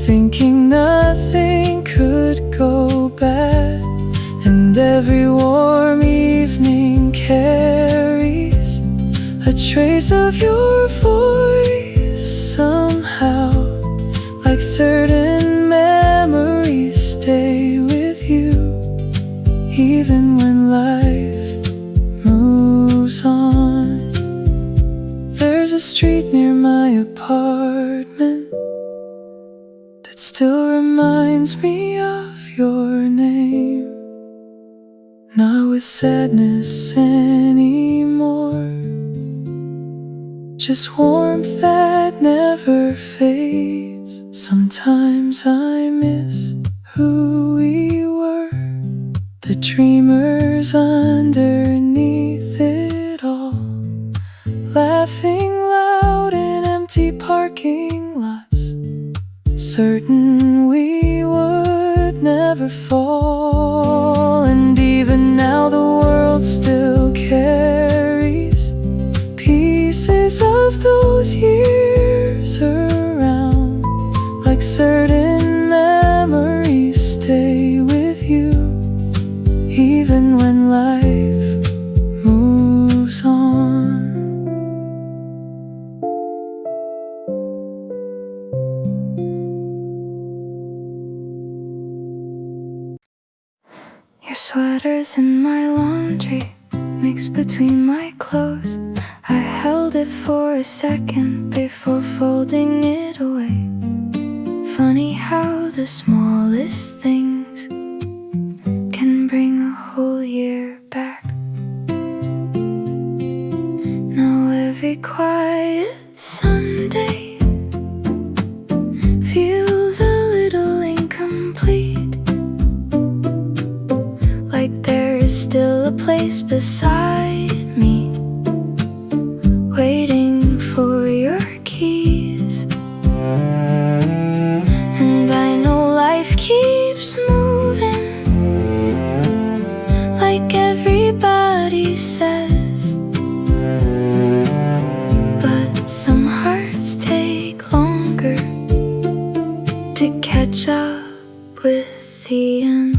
thinking nothing could go bad. And every warm evening carries a trace of your voice somehow, like certain memories stay with you, even when life moves on. There's a street near my apartment that still reminds me of your name. Not with sadness anymore, just warmth that never fades. Sometimes I miss who we were, the dreamers underneath it all, laughing loud in empty parking lots, certain we would never fall. And even now the world still carries pieces of those years around, like certain memories stay with you, even when life moves on. sweater's in my laundry, mixed between my clothes. I held it for a second before folding it away. Funny how the smallest things can bring a whole year back. Now every quiet Sunday feels a little incomplete, like there is still a place beside me, waiting for your keys. And I know life keeps moving, like everybody says, but some hearts take longer to catch up with the end.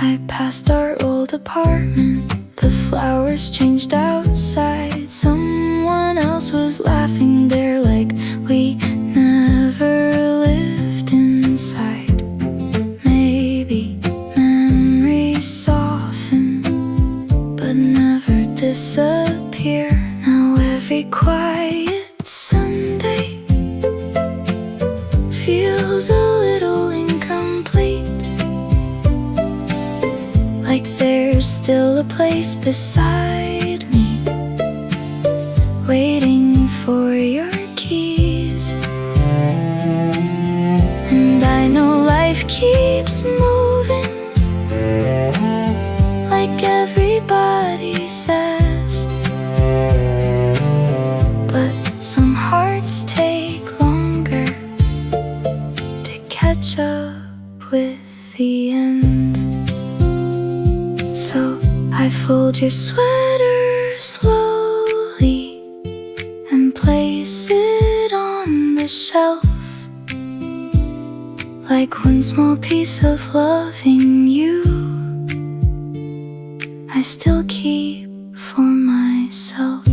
I passed our old apartment, the flowers changed outside. Someone else was laughing there like we never lived inside. Maybe memories soften but never disappear. Now every quiet Sunday feels a little incomplete, like there's still a place beside me, waiting for your keys. And I know life keeps moving, like everybody says, but some hearts take longer to catch up with the end. So I fold your sweater slowly and place it on the shelf, like one small piece of loving you I still keep for myself.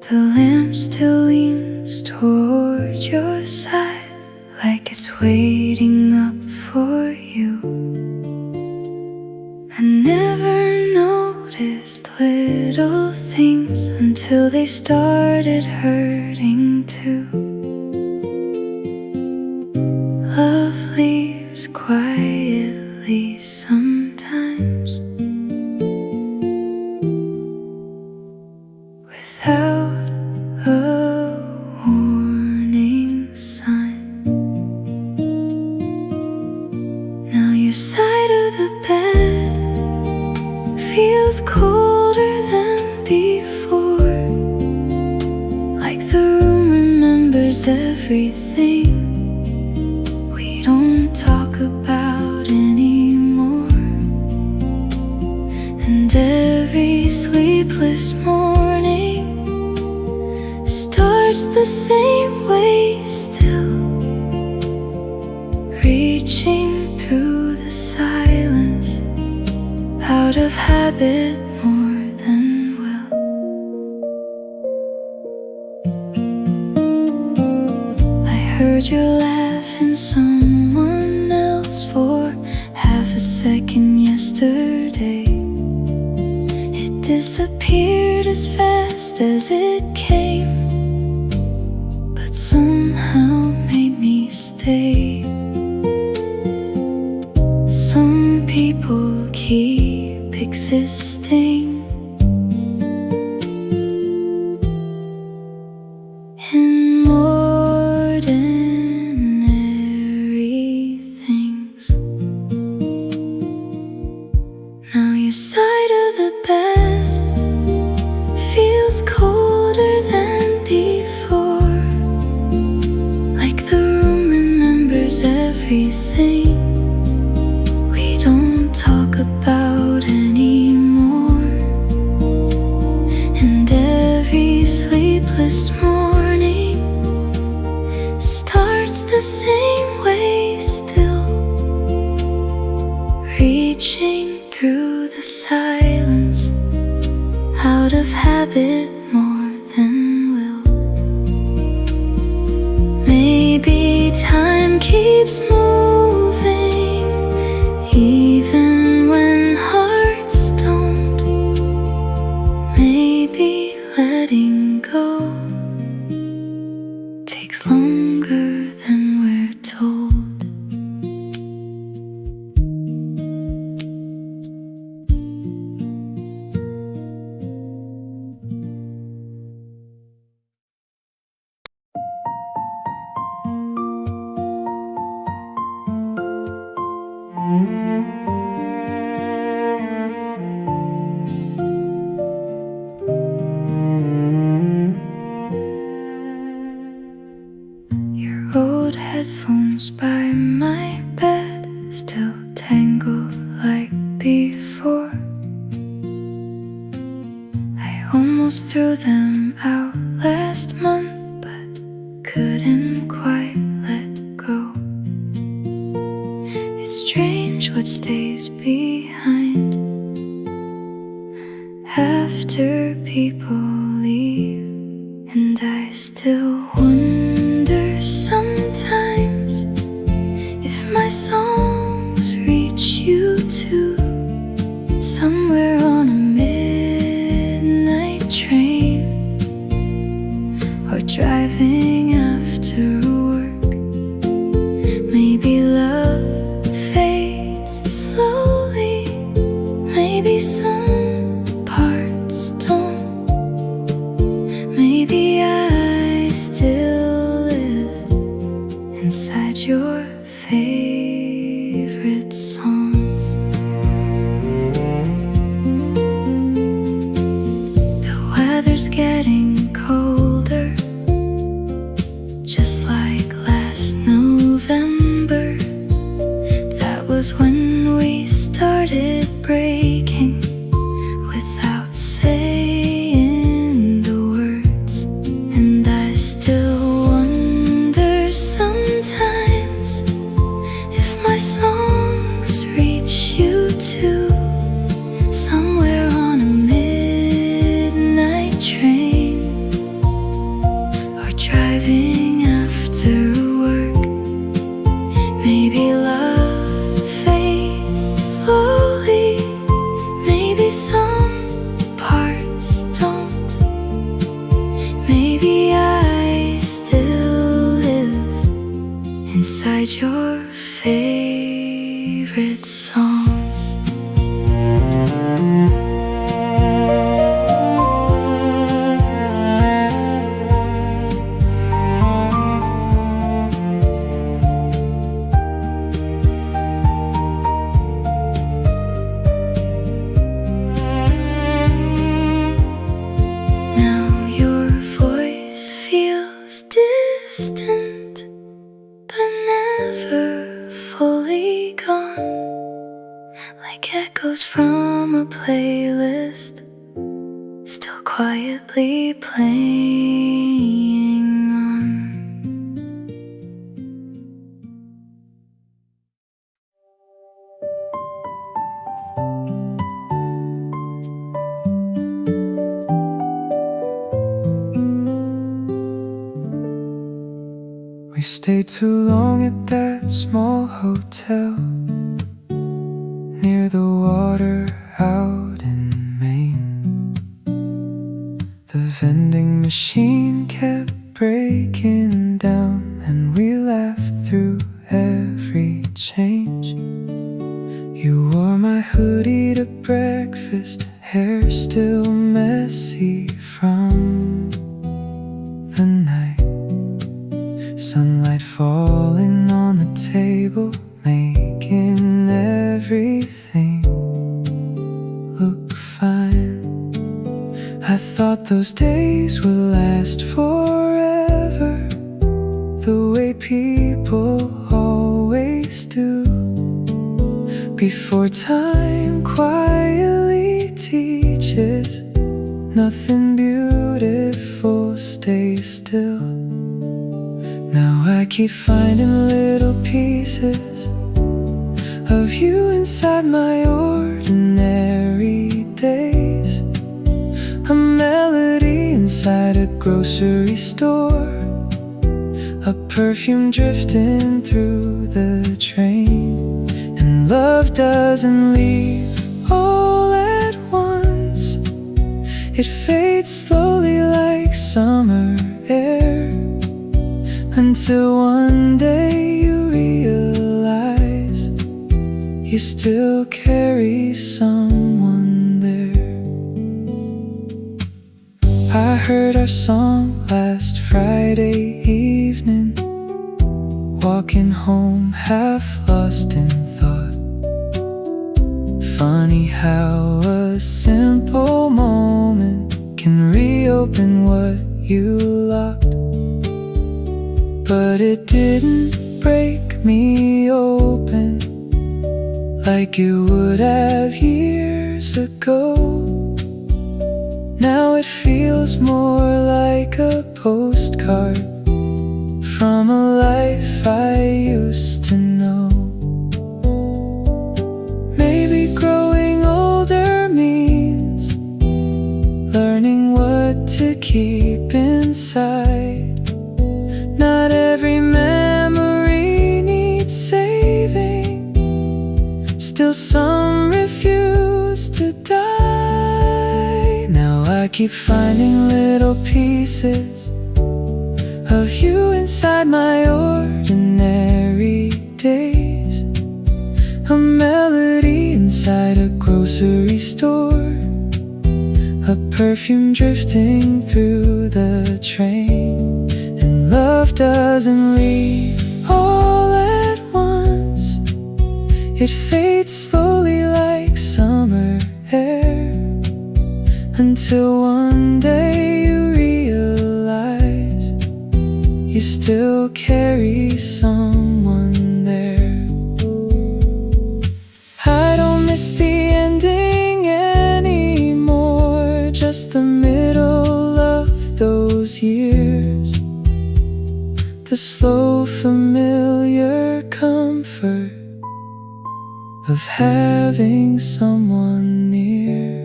The lamp still leans toward your side, like it's waiting up for you. I never noticed little things until they started hurting too. Love leaves quietly sometimes, without a warning sign. Now your side of the bed feels colder than before, like the room remembers everything we don't talk about anymore. And every sleepless morning starts the same way still, reaching through the silence, out of habit more than will. I heard you laughing someone else for half a second yesterday. It disappeared as fast as it came, but somehow made me stay. Some people keep existing in ordinary things. Now your side of the bed feels colder than before, like the room remembers everything we don't talk about anymore. And every sleepless morning starts the same way still, of habit more than will. Maybe time keeps moving even when hearts don't. Maybe letting go takes longer than we're told. Your old headphones by my bed still tangle like before. I almost threw them out last month, but couldn't quite let go. It's strange what stays behind after people leave, and I still wonder sometimes if my songs reach you too, somewhere on a midnight train or driving after work. Maybe love fades slowly, maybe some parts don't. Maybe I still live inside your favorite songs. The weather's getting colder, just like last November. That was when we started breaking without saying the words. And I still wonder sometimes if my songs reach you too, somewhere on a midnight train or driving after work. Maybe love fades slowly, maybe some parts don't. Maybe I still live inside your favorite songs. Now your voice feels distant, but never fully gone, like echoes from a playlist still quietly playing on. We stayed too long at that small hotel near the water out in Maine. The vending machine kept breaking down, and we laughed through every change. You wore my hoodie to breakfast, hair still messy from the night. Sunlight falling on the table, making everything look fine. I thought those days would last forever, the way people always do, before time quietly teaches nothing beautiful stays still. Now I keep finding little pieces of you inside my ordinary days. A a grocery store, a perfume drifting through the train. And love doesn't leave all at once. It fades slowly like summer air, until one day you realize you still carry someone there. I heard our song last Friday evening, walking home half lost in thought. Funny how a simple moment can reopen what you locked. But it didn't break me open like it would have years ago. Now it feels more like a postcard from a life I used to know. Maybe growing older means learning what to keep inside. Not every memory needs saving, still some refuse to die. Now I keep finding little pieces of you inside my ordinary days. A melody inside a grocery store, a perfume drifting through the train. And love doesn't leave all at once. It fades slowly like summer air, until one day you realize you still carry someone there. I don't miss the ending anymore, just the middle of those years. The slow familiar comfort of having someone near.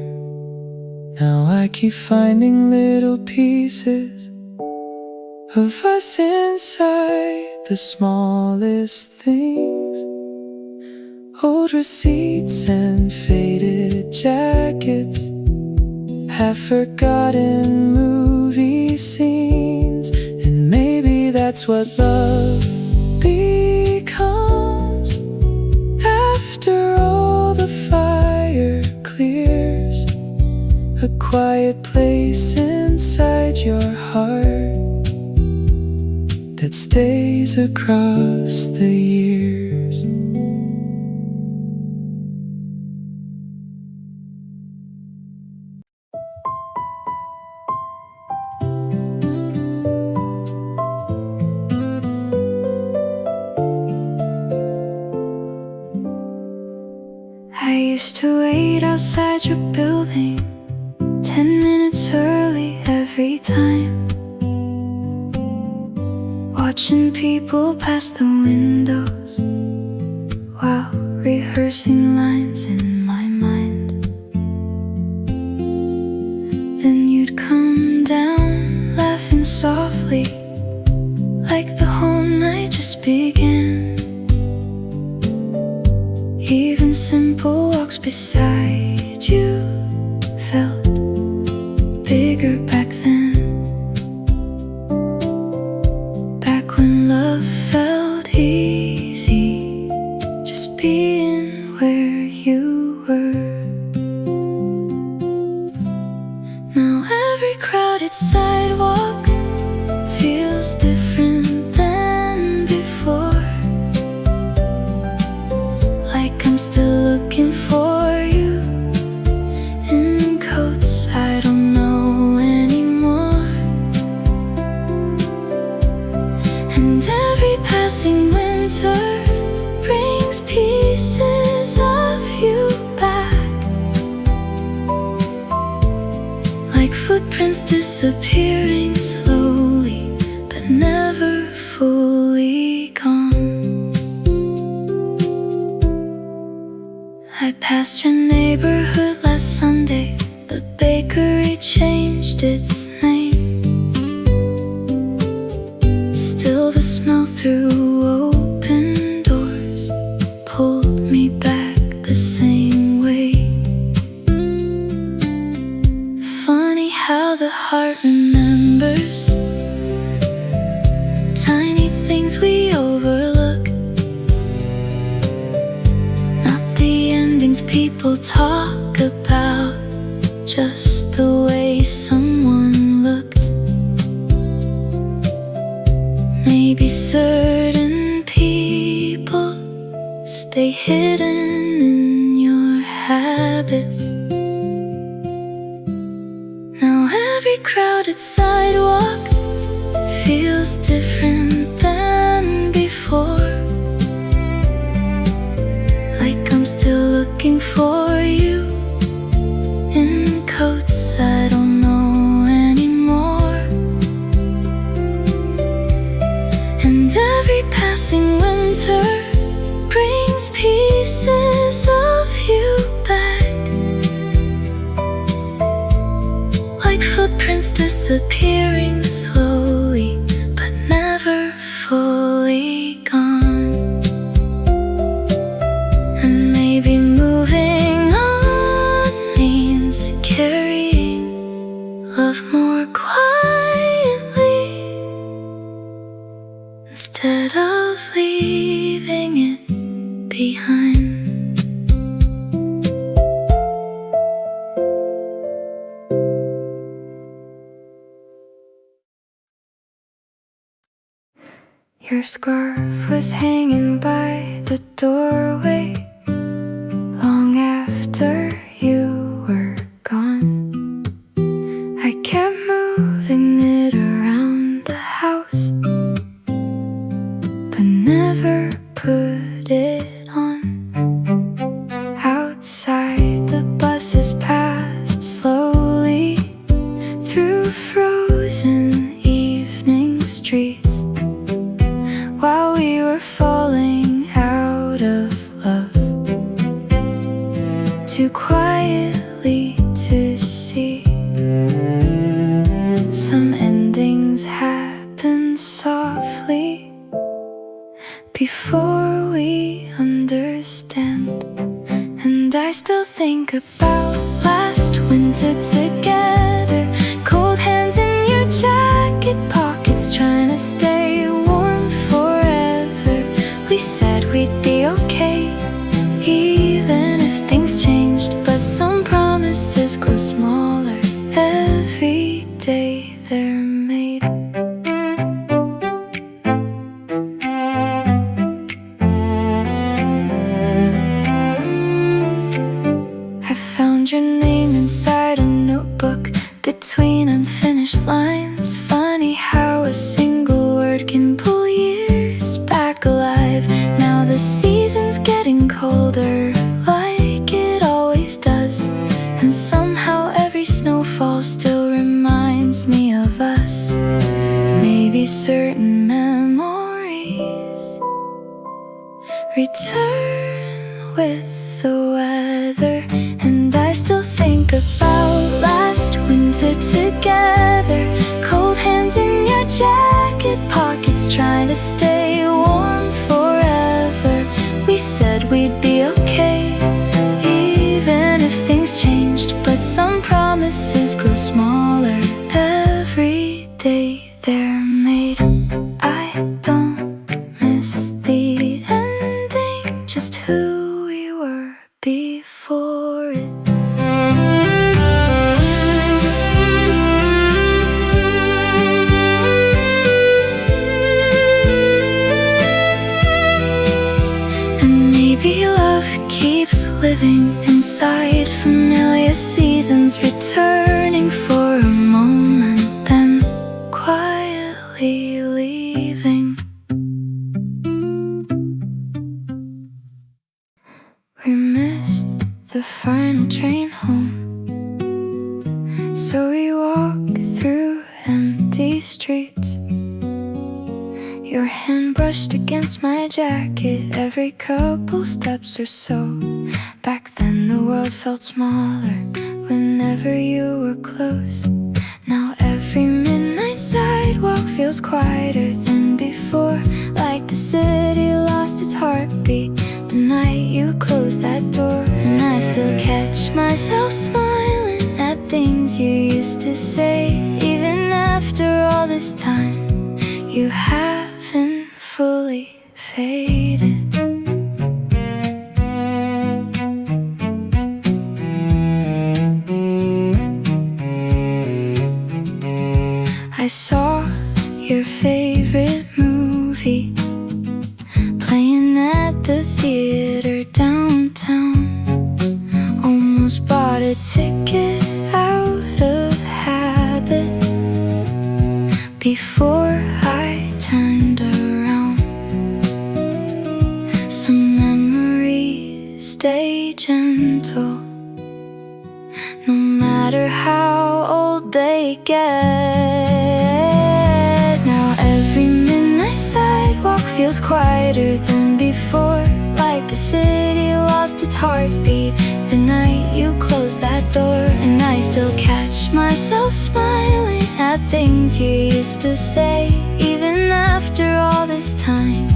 Now I keep finding little pieces of us inside the smallest things. Old receipts and faded jackets, half-forgotten movie scenes. And maybe that's what love becomes after all the fire clears. A quiet place inside your heart that stays across the years. I used to wait outside your building 10 minutes early every time, watching people pass the windows while rehearsing lines in my mind. Then you'd come down laughing softly like the whole night just began. Even simple walks beside you felt bigger back then. Back when love felt easy, just being where you were. Now every crowded sidewalk feels different than before. Like I'm still looking for you in coats I don't know anymore. And every passing winter brings pieces of you back, like footprints disappearing slowly but never fully gone. I passed your neighborhood last Sunday. The bakery changed its name. heart remembers tiny things we overlook, not the endings people talk about, just the way someone looked. Maybe certain people stay hidden in your habits. Now every crowded sidewalk feels different than before, like I'm still looking for you in coats I don't know anymore. And every passing winter brings pieces of you back, like footprints disappearing slowly, but never fully gone. And maybe moving on means carrying love more quietly, instead of leaving it behind. Your scarf was hanging by the doorway long after you were gone. I kept moving it around the house, but never put it on. Outside, the buses passed slowly through frozen evening streets, while we were falling out of love, too quietly to see. Some endings happen softly before we understand. And I still think about last winter together, cold hands in your jacket pockets, trying to stay warm forever. We said we'd be okay, even if things changed, but some promises grow smaller every day they're made. I found your name inside a notebook between unfinished lines. Funny how a single word can pull years back alive. Now the season's getting colder, like it always does, and somehow every snowfall still reminds me of us. Maybe certain memories return with the weather. And I still think about last winter together, cold hands in your jacket pockets, trying to stay warm forever. We said we'd be okay, even if things changed, but some promises grow smaller every day they're made. I don't miss the ending, just who we were before it. And maybe love keeps living inside familiar seasons, returning for a moment, then quietly leaving. We missed the final train home, so we walked through empty streets. Your hand brushed against my jacket every couple steps or so. Back then the world felt smaller whenever you were close. Now every midnight sidewalk feels quieter than before, like the city lost its heartbeat the night you closed that door. And I still catch myself smiling at things things you used to say. Even after all this time, you haven't fully faded. I saw your favorite movie playing at the theater downtown. Almost bought a ticket out of habit before I turned around. Some memories stay gentle, no matter how old they get. Now every midnight sidewalk feels quieter than before, like the city lost its heartbeat the night you closed that door. And I still catch myself smiling at things you used to say. Even after all this time,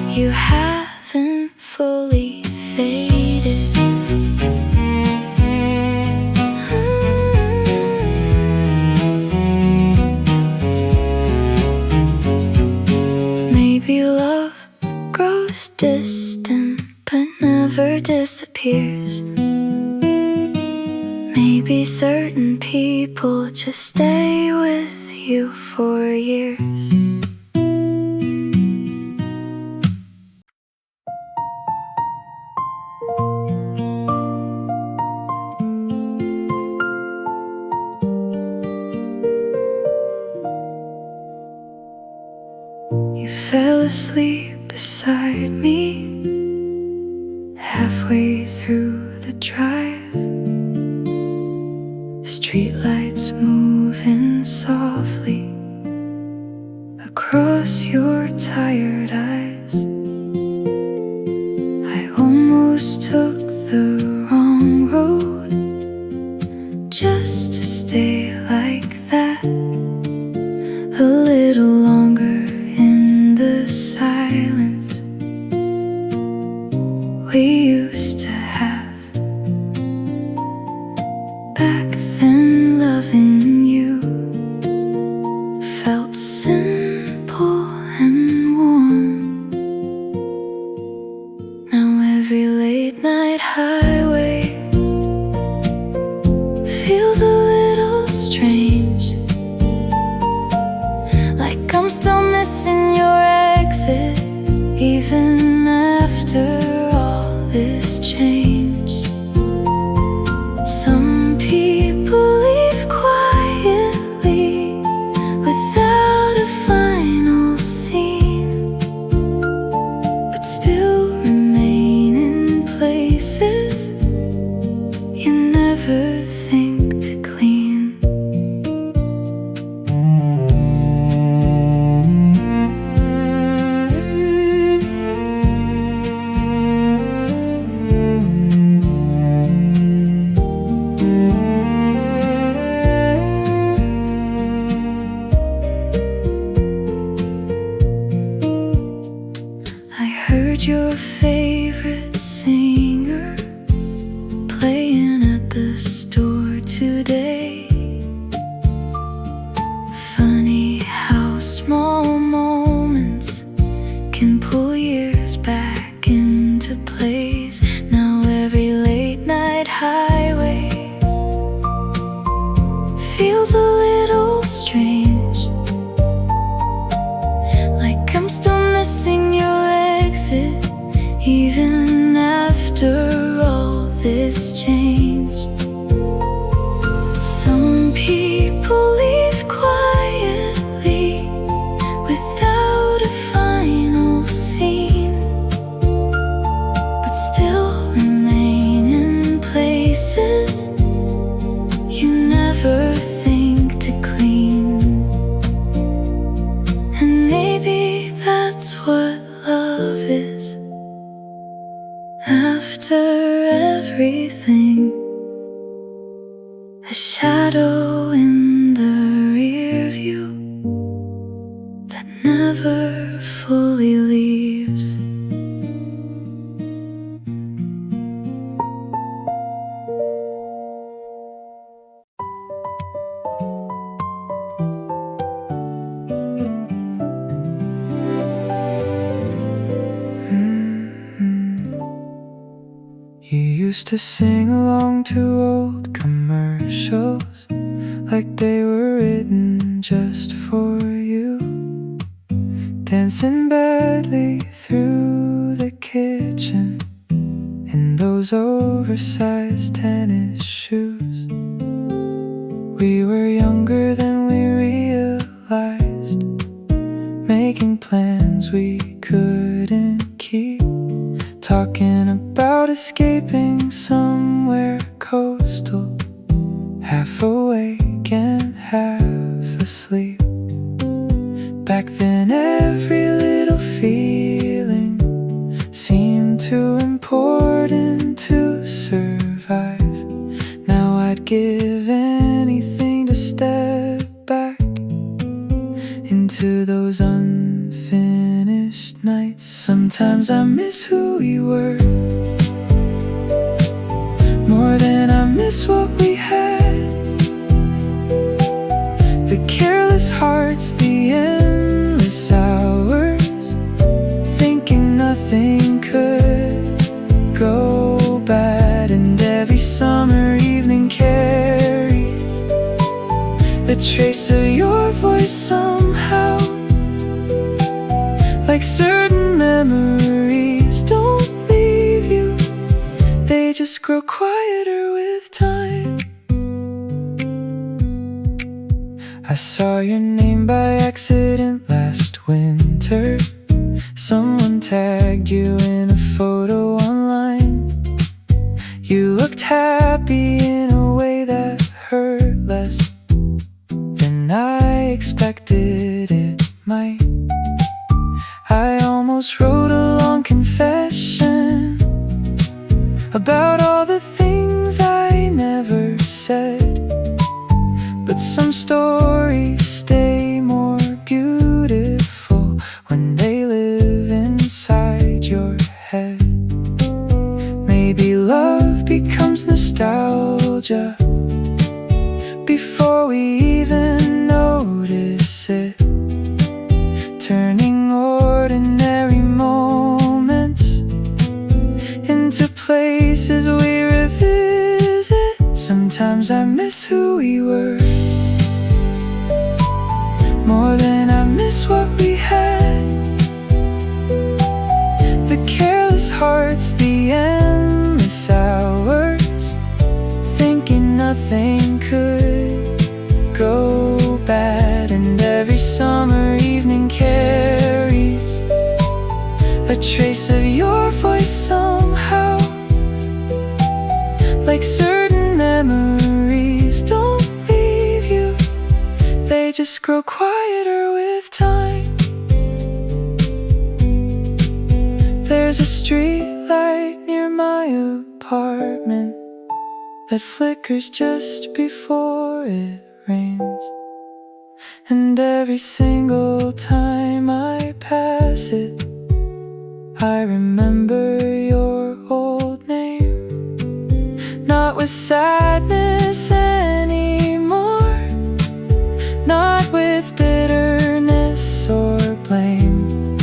you haven't fully faded. Maybe love grows distant but never disappears. Maybe certain people just stay with you for years. You fell asleep beside me halfway through the drive. Streetlights moving softly across your tired eyes. I almost took the wrong road just to stay like that a little longer in the silence we used to have. Back then loving you felt simple and warm. Now every late night highway feels a little strange, like I'm still missing your exit even after all this change. Some people leave quietly without a final scene, but still remain in places you never think to clean. I heard your favorite singer playing at the store today. Funny how small moments can pull years back into place. Now every late night highway feels a little strange, like I'm still missing your exit even after all this change. Some people leave quietly without a final scene, but still remain in places you never think to clean. And maybe that's what love is. After everything, a shadow in the rear view that never fully leaves. used to sing along to old commercials like they were written just for you, dancing badly through the kitchen in those oversized tennis shoes. We were younger than we realized, making plans we couldn't keep, talking about escaping somewhere coastal, half awake and half asleep. Back then every little feeling seemed too important to survive. Now I'd give anything to step back into those unfinished nights. Sometimes I miss who we were more than I miss what we had. The careless hearts, the endless hours, thinking nothing could go bad. And every summer evening carries a trace of your voice somehow, like certain memories don't leave you, they just grow quieter with time. I saw your name by accident last winter. Someone tagged you in a photo online. You looked happy in a way that hurt less than I expected it might. I almost wrote a long confession about all the things I never said, but some stories stay more beautiful when they live inside your head. Maybe love becomes nostalgia before we even notice it, turning ordinary moments into places we revisit. Sometimes I miss who we were more than I miss what we had. The careless hearts, the endless hours, thinking nothing could go bad. And every summer evening carries a trace of your voice somehow, like certain memories don't leave you, they just grow quieter with time. There's a street light near my apartment that flickers just before it rains, and every single time I pass it, I remember your old name. Not with sadness anymore, not with bitterness or blame,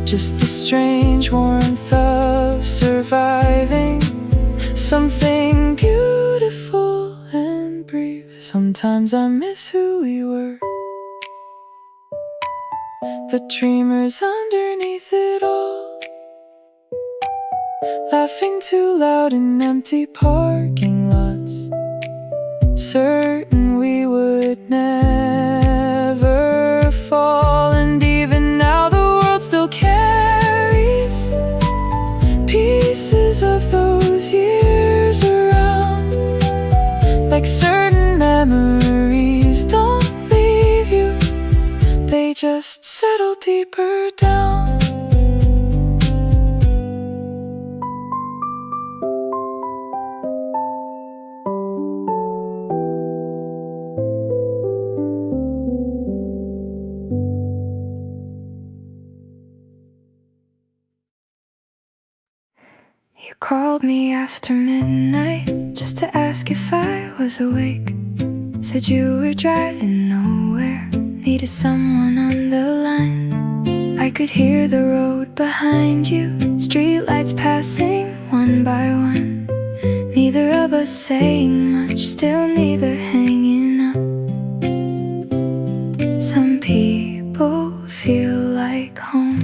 just the strange warmth of surviving something beautiful and brief. Sometimes I miss who we were, the dreamers underneath it all, laughing too loud in empty parking lots, certain we would never fall. And even now the world still carries pieces of those years around, like certain memories don't leave you, they just settle deeper down. You called me after midnight just to ask if I was awake. Said you were driving nowhere, needed someone on the line. I could hear the road behind you, streetlights passing one by one. Neither of us saying much, still neither hanging up. Some people feel like home,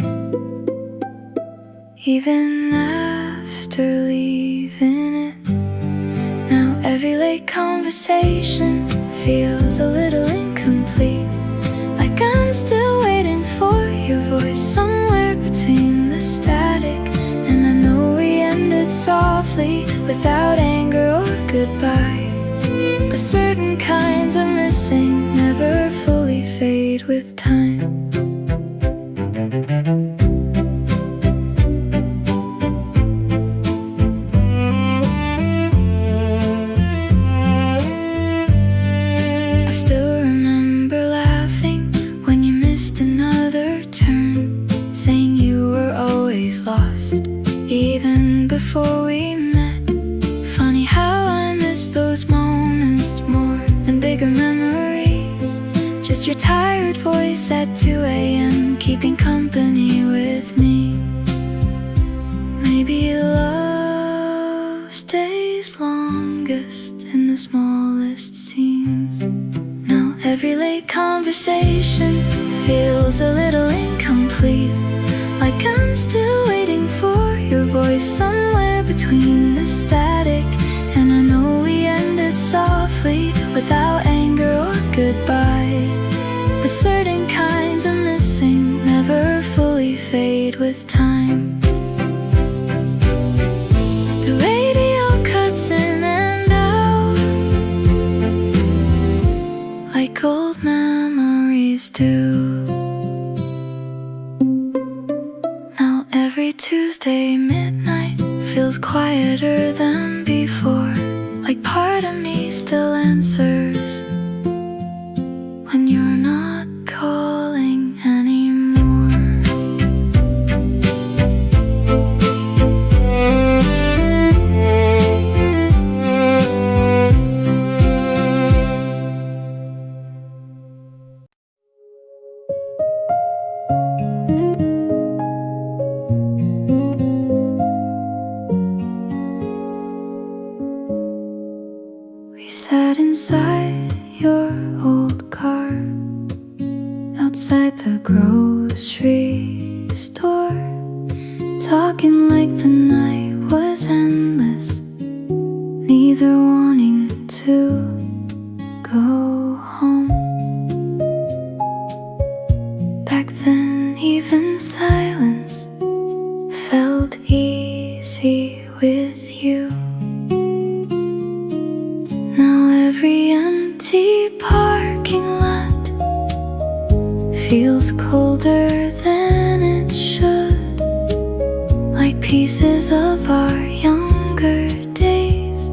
even after leaving it. Now every late conversation feels a little incomplete, like I'm still waiting for your voice somewhere between the static. And I know we ended softly, without anger or goodbye, but certain kinds of missing never fully fade with time. I still remember laughing when you missed another turn, saying you were always lost, even before we met. Funny how I miss those moments more than bigger memories. Just your tired voice at 2 a.m. keeping company with me. Maybe love stays longest in the smallest scenes. Now every late conversation feels a little incomplete, like I'm still waiting for your voice somewhere between the static. And I know we ended softly, without anger or goodbye, but certain kinds of missing never fully fade with time. The radio cuts in and out, like old memories do. Now every Tuesday midnight feels quieter than before, like part of me still answers when you're not calling anymore. We sat inside your old car, outside the grocery store, talking like the night was endless, neither wanting to go home. Back then even silence felt easy with you. Now every empty parking lot feels colder than it should, like pieces of our younger days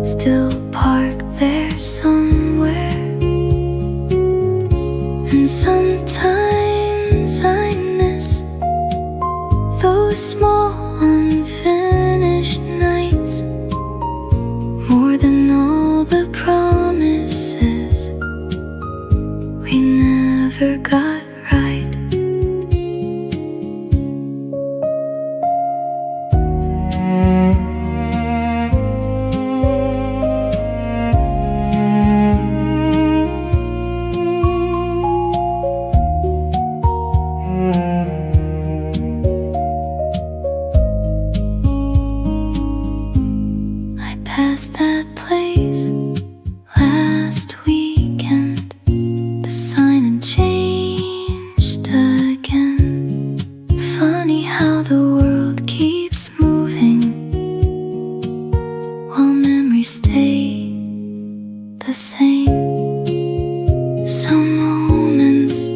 still parked there somewhere. And sometimes I miss those small unfinished nights more than all the promises we never got right. I passed that place last weekend, the sign had changed again. Funny how the world keeps moving while memories stay the same. Some moments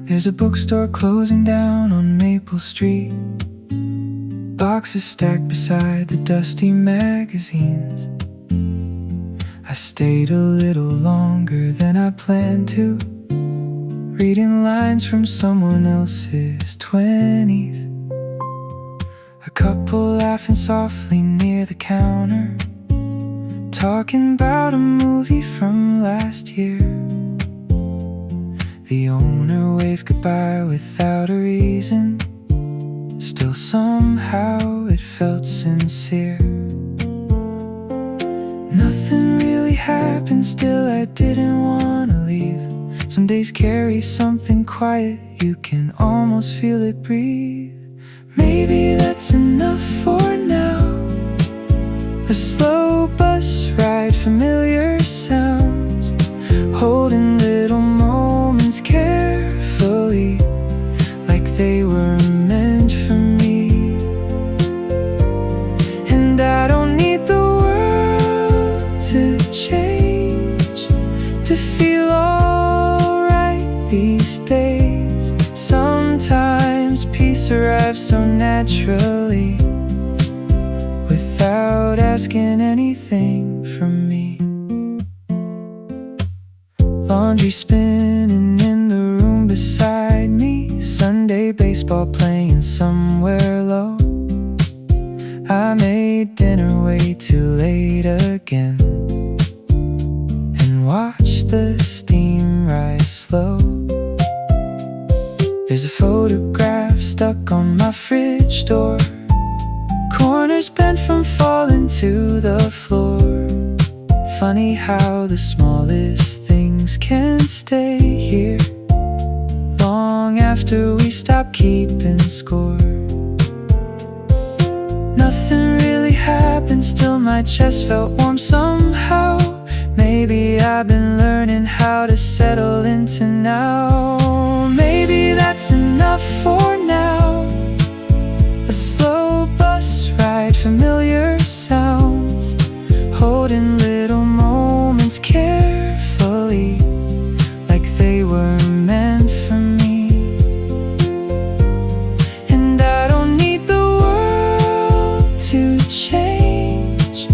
There's a bookstore closing down on Maple Street, boxes stacked beside the dusty magazines. I stayed a little longer than I planned to. reading lines from someone else's 20s. A couple laughing softly near the counter, talking about a movie from last year. The owner waved goodbye without a reason. Still somehow it felt sincere. Nothing really happened, still I didn't wanna leave. Some days carry something quiet, you can almost feel it breathe. Maybe that's enough for now. A slow bus ride, familiar sounds, holding little moments carefully, like they were meant for me. And I don't need the world to change to feel alright these days. Sometimes peace arrives so naturally, without asking anything from me. Laundry spinning in the room beside me, Sunday baseball playing somewhere low. I made dinner way too late again, and watched the steam rise slow. There's a photograph stuck on my fridge door, corners bent from falling to the floor. Funny how the smallest things can stay here long after we stop keeping score. Nothing really happened, still my chest felt warm somehow. Maybe I've been learning how to settle into now. Maybe that's enough for now. A slow bus ride, familiar sounds, holding little moments carefully, like they were meant for me. And I don't need the world to change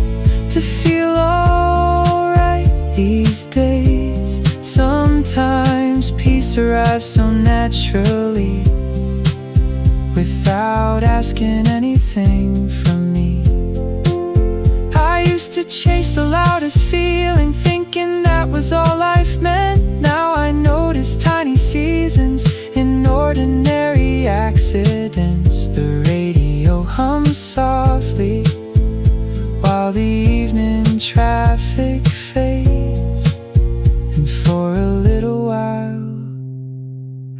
to feel alright these days. Sometimes peace arrives so naturally, without asking anything from me. I used to chase the loudest feeling, thinking that was all life meant. Now I notice tiny seasons in ordinary accidents. The radio hums softly while the evening traffic fades, and for a little while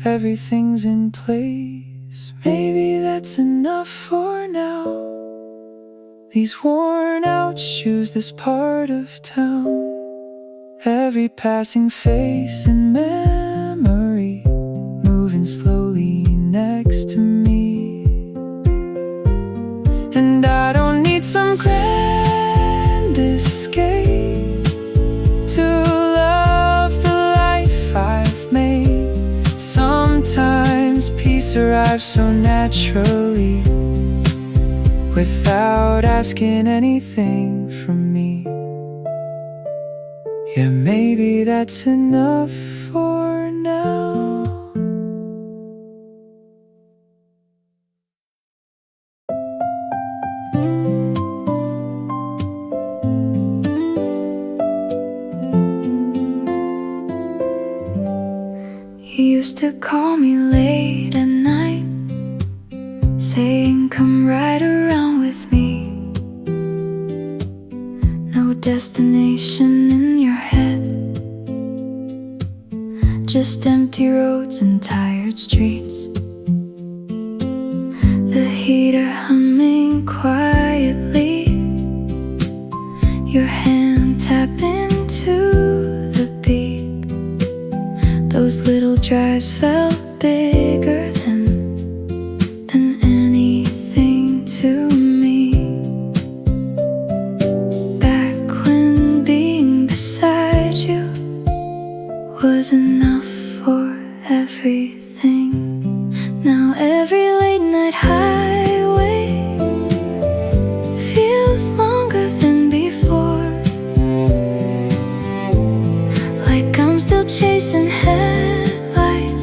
everything's in place. Maybe that's enough for now. These worn out shoes, this part of town, every passing face and memory, moving slowly next to me. And I don't need some grand escape to love the life I've made. Sometimes peace arrives so naturally, without asking anything from me. Yeah, maybe that's enough for now. You used to call me late at night, saying come right around with me. No destination in your head, just empty roads and tired streets. The heater humming quietly, your hand tapping to the beat. Those little drives felt bigger than anything to me. Back when being beside you was enough for everything. Now every late night highway feels longer than before, like I'm still chasing headlights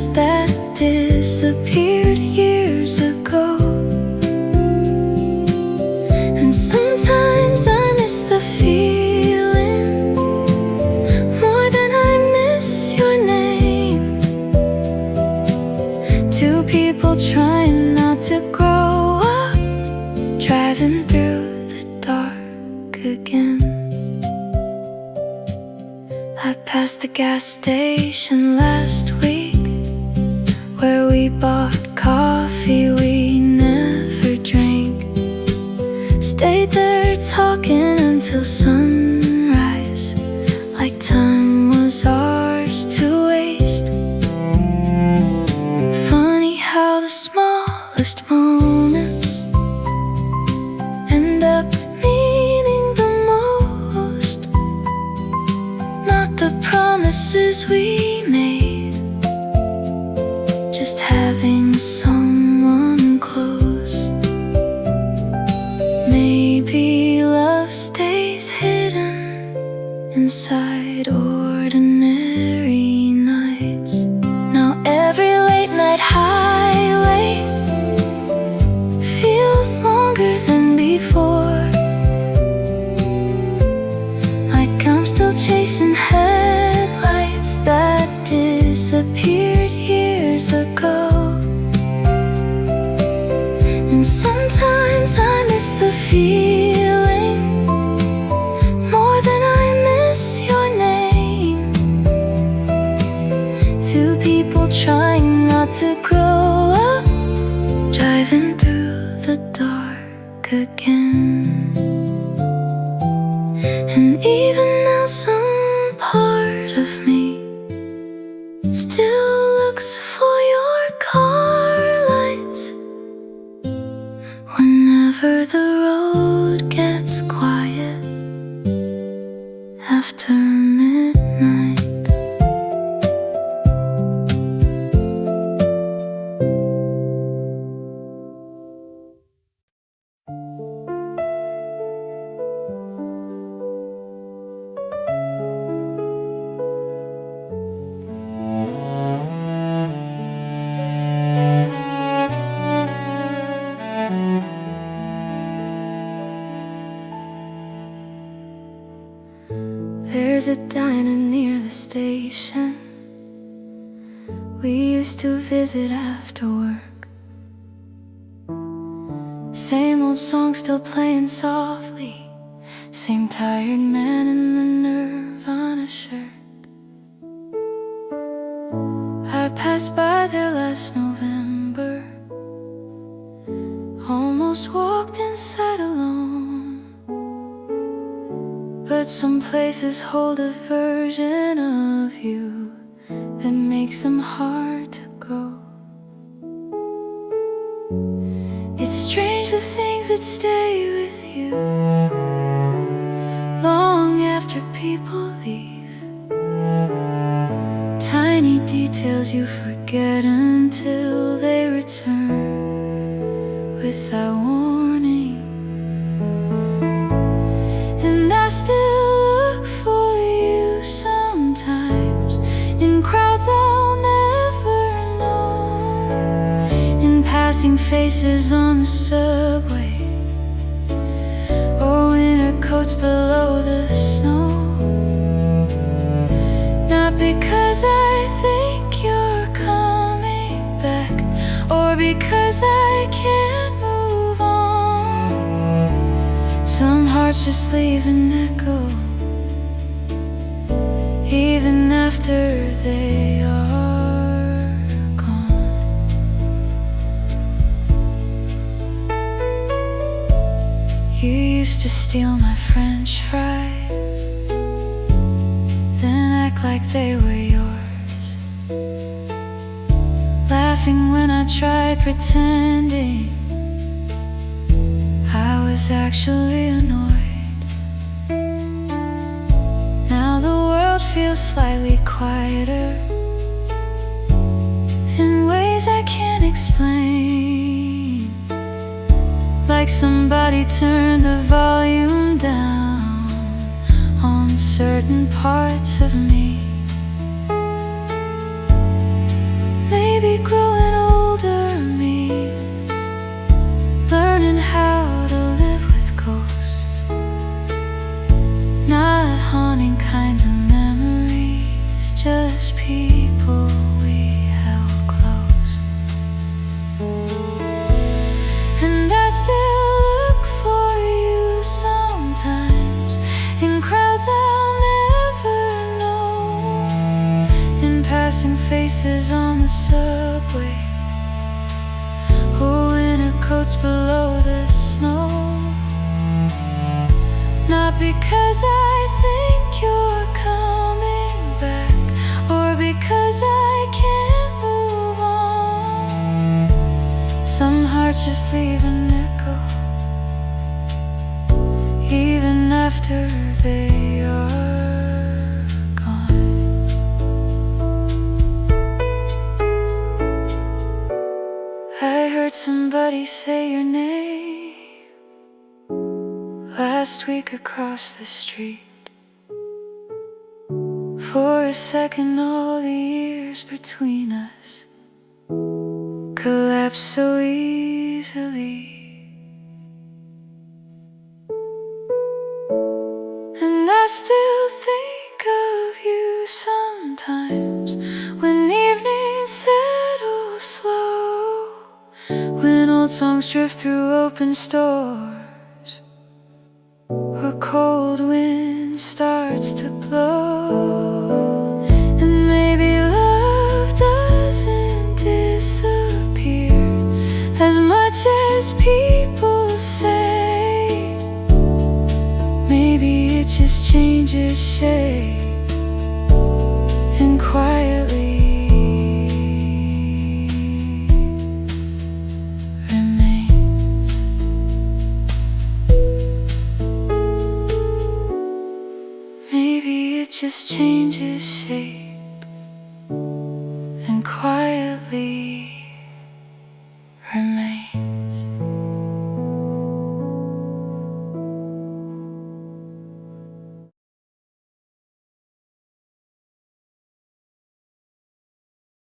driving through the dark again. I passed the gas station last week where we bought coffee we never drank. Stayed there talking until sunrise, like time was ours to waste. Funny how the smallest moments end up meaning the most. Not the promises we made, just having someone close. Maybe love stays hidden inside ordinary nights. Now every late night highway feels longer than before, like I'm still chasing headlights that disappeared years ago. And sometimes I miss the feeling more than I miss your name. Two people trying not to grow up, driving through the dark again. And even now some part of me still looks for your car lights whenever the road gets quiet after midnight. There's a diner near the station we used to visit after work. Same old song still playing softly, same tired man in the Nirvana shirt. I passed by there last November, almost walked inside alone. But some places hold a version of you that makes them hard to go. It's strange the things that stay with you long after people leave. Tiny details you forget until they return without warning. And I still look for you sometimes in crowds I'll never know, in passing faces on the subway, or winter coats below the snow. Not because I think you're coming back, or because I can't move on. Some hearts just leave an echo even after they are gone. You used to steal my French fries, then act like they were yours, laughing when I tried pretending I was actually annoyed. Now the world feels slightly quieter in ways I can't explain, like somebody turned the volume down on certain parts of me. Maybe growing older means learning how to live with ghosts, not haunting kinds of memories, just people we held close. And I still look for because I think you're coming back, or because I can't move on. Some hearts just leave an echo even after they are gone. I heard somebody say your name last week across the street. For a second all the years between us collapsed so easily. And I still think of you sometimes when evenings settle slow, when old songs drift through open stores, or cold wind starts to blow. And maybe love doesn't disappear as much as people say. Maybe it just changes shape and quietly remains. Maybe it just changes shape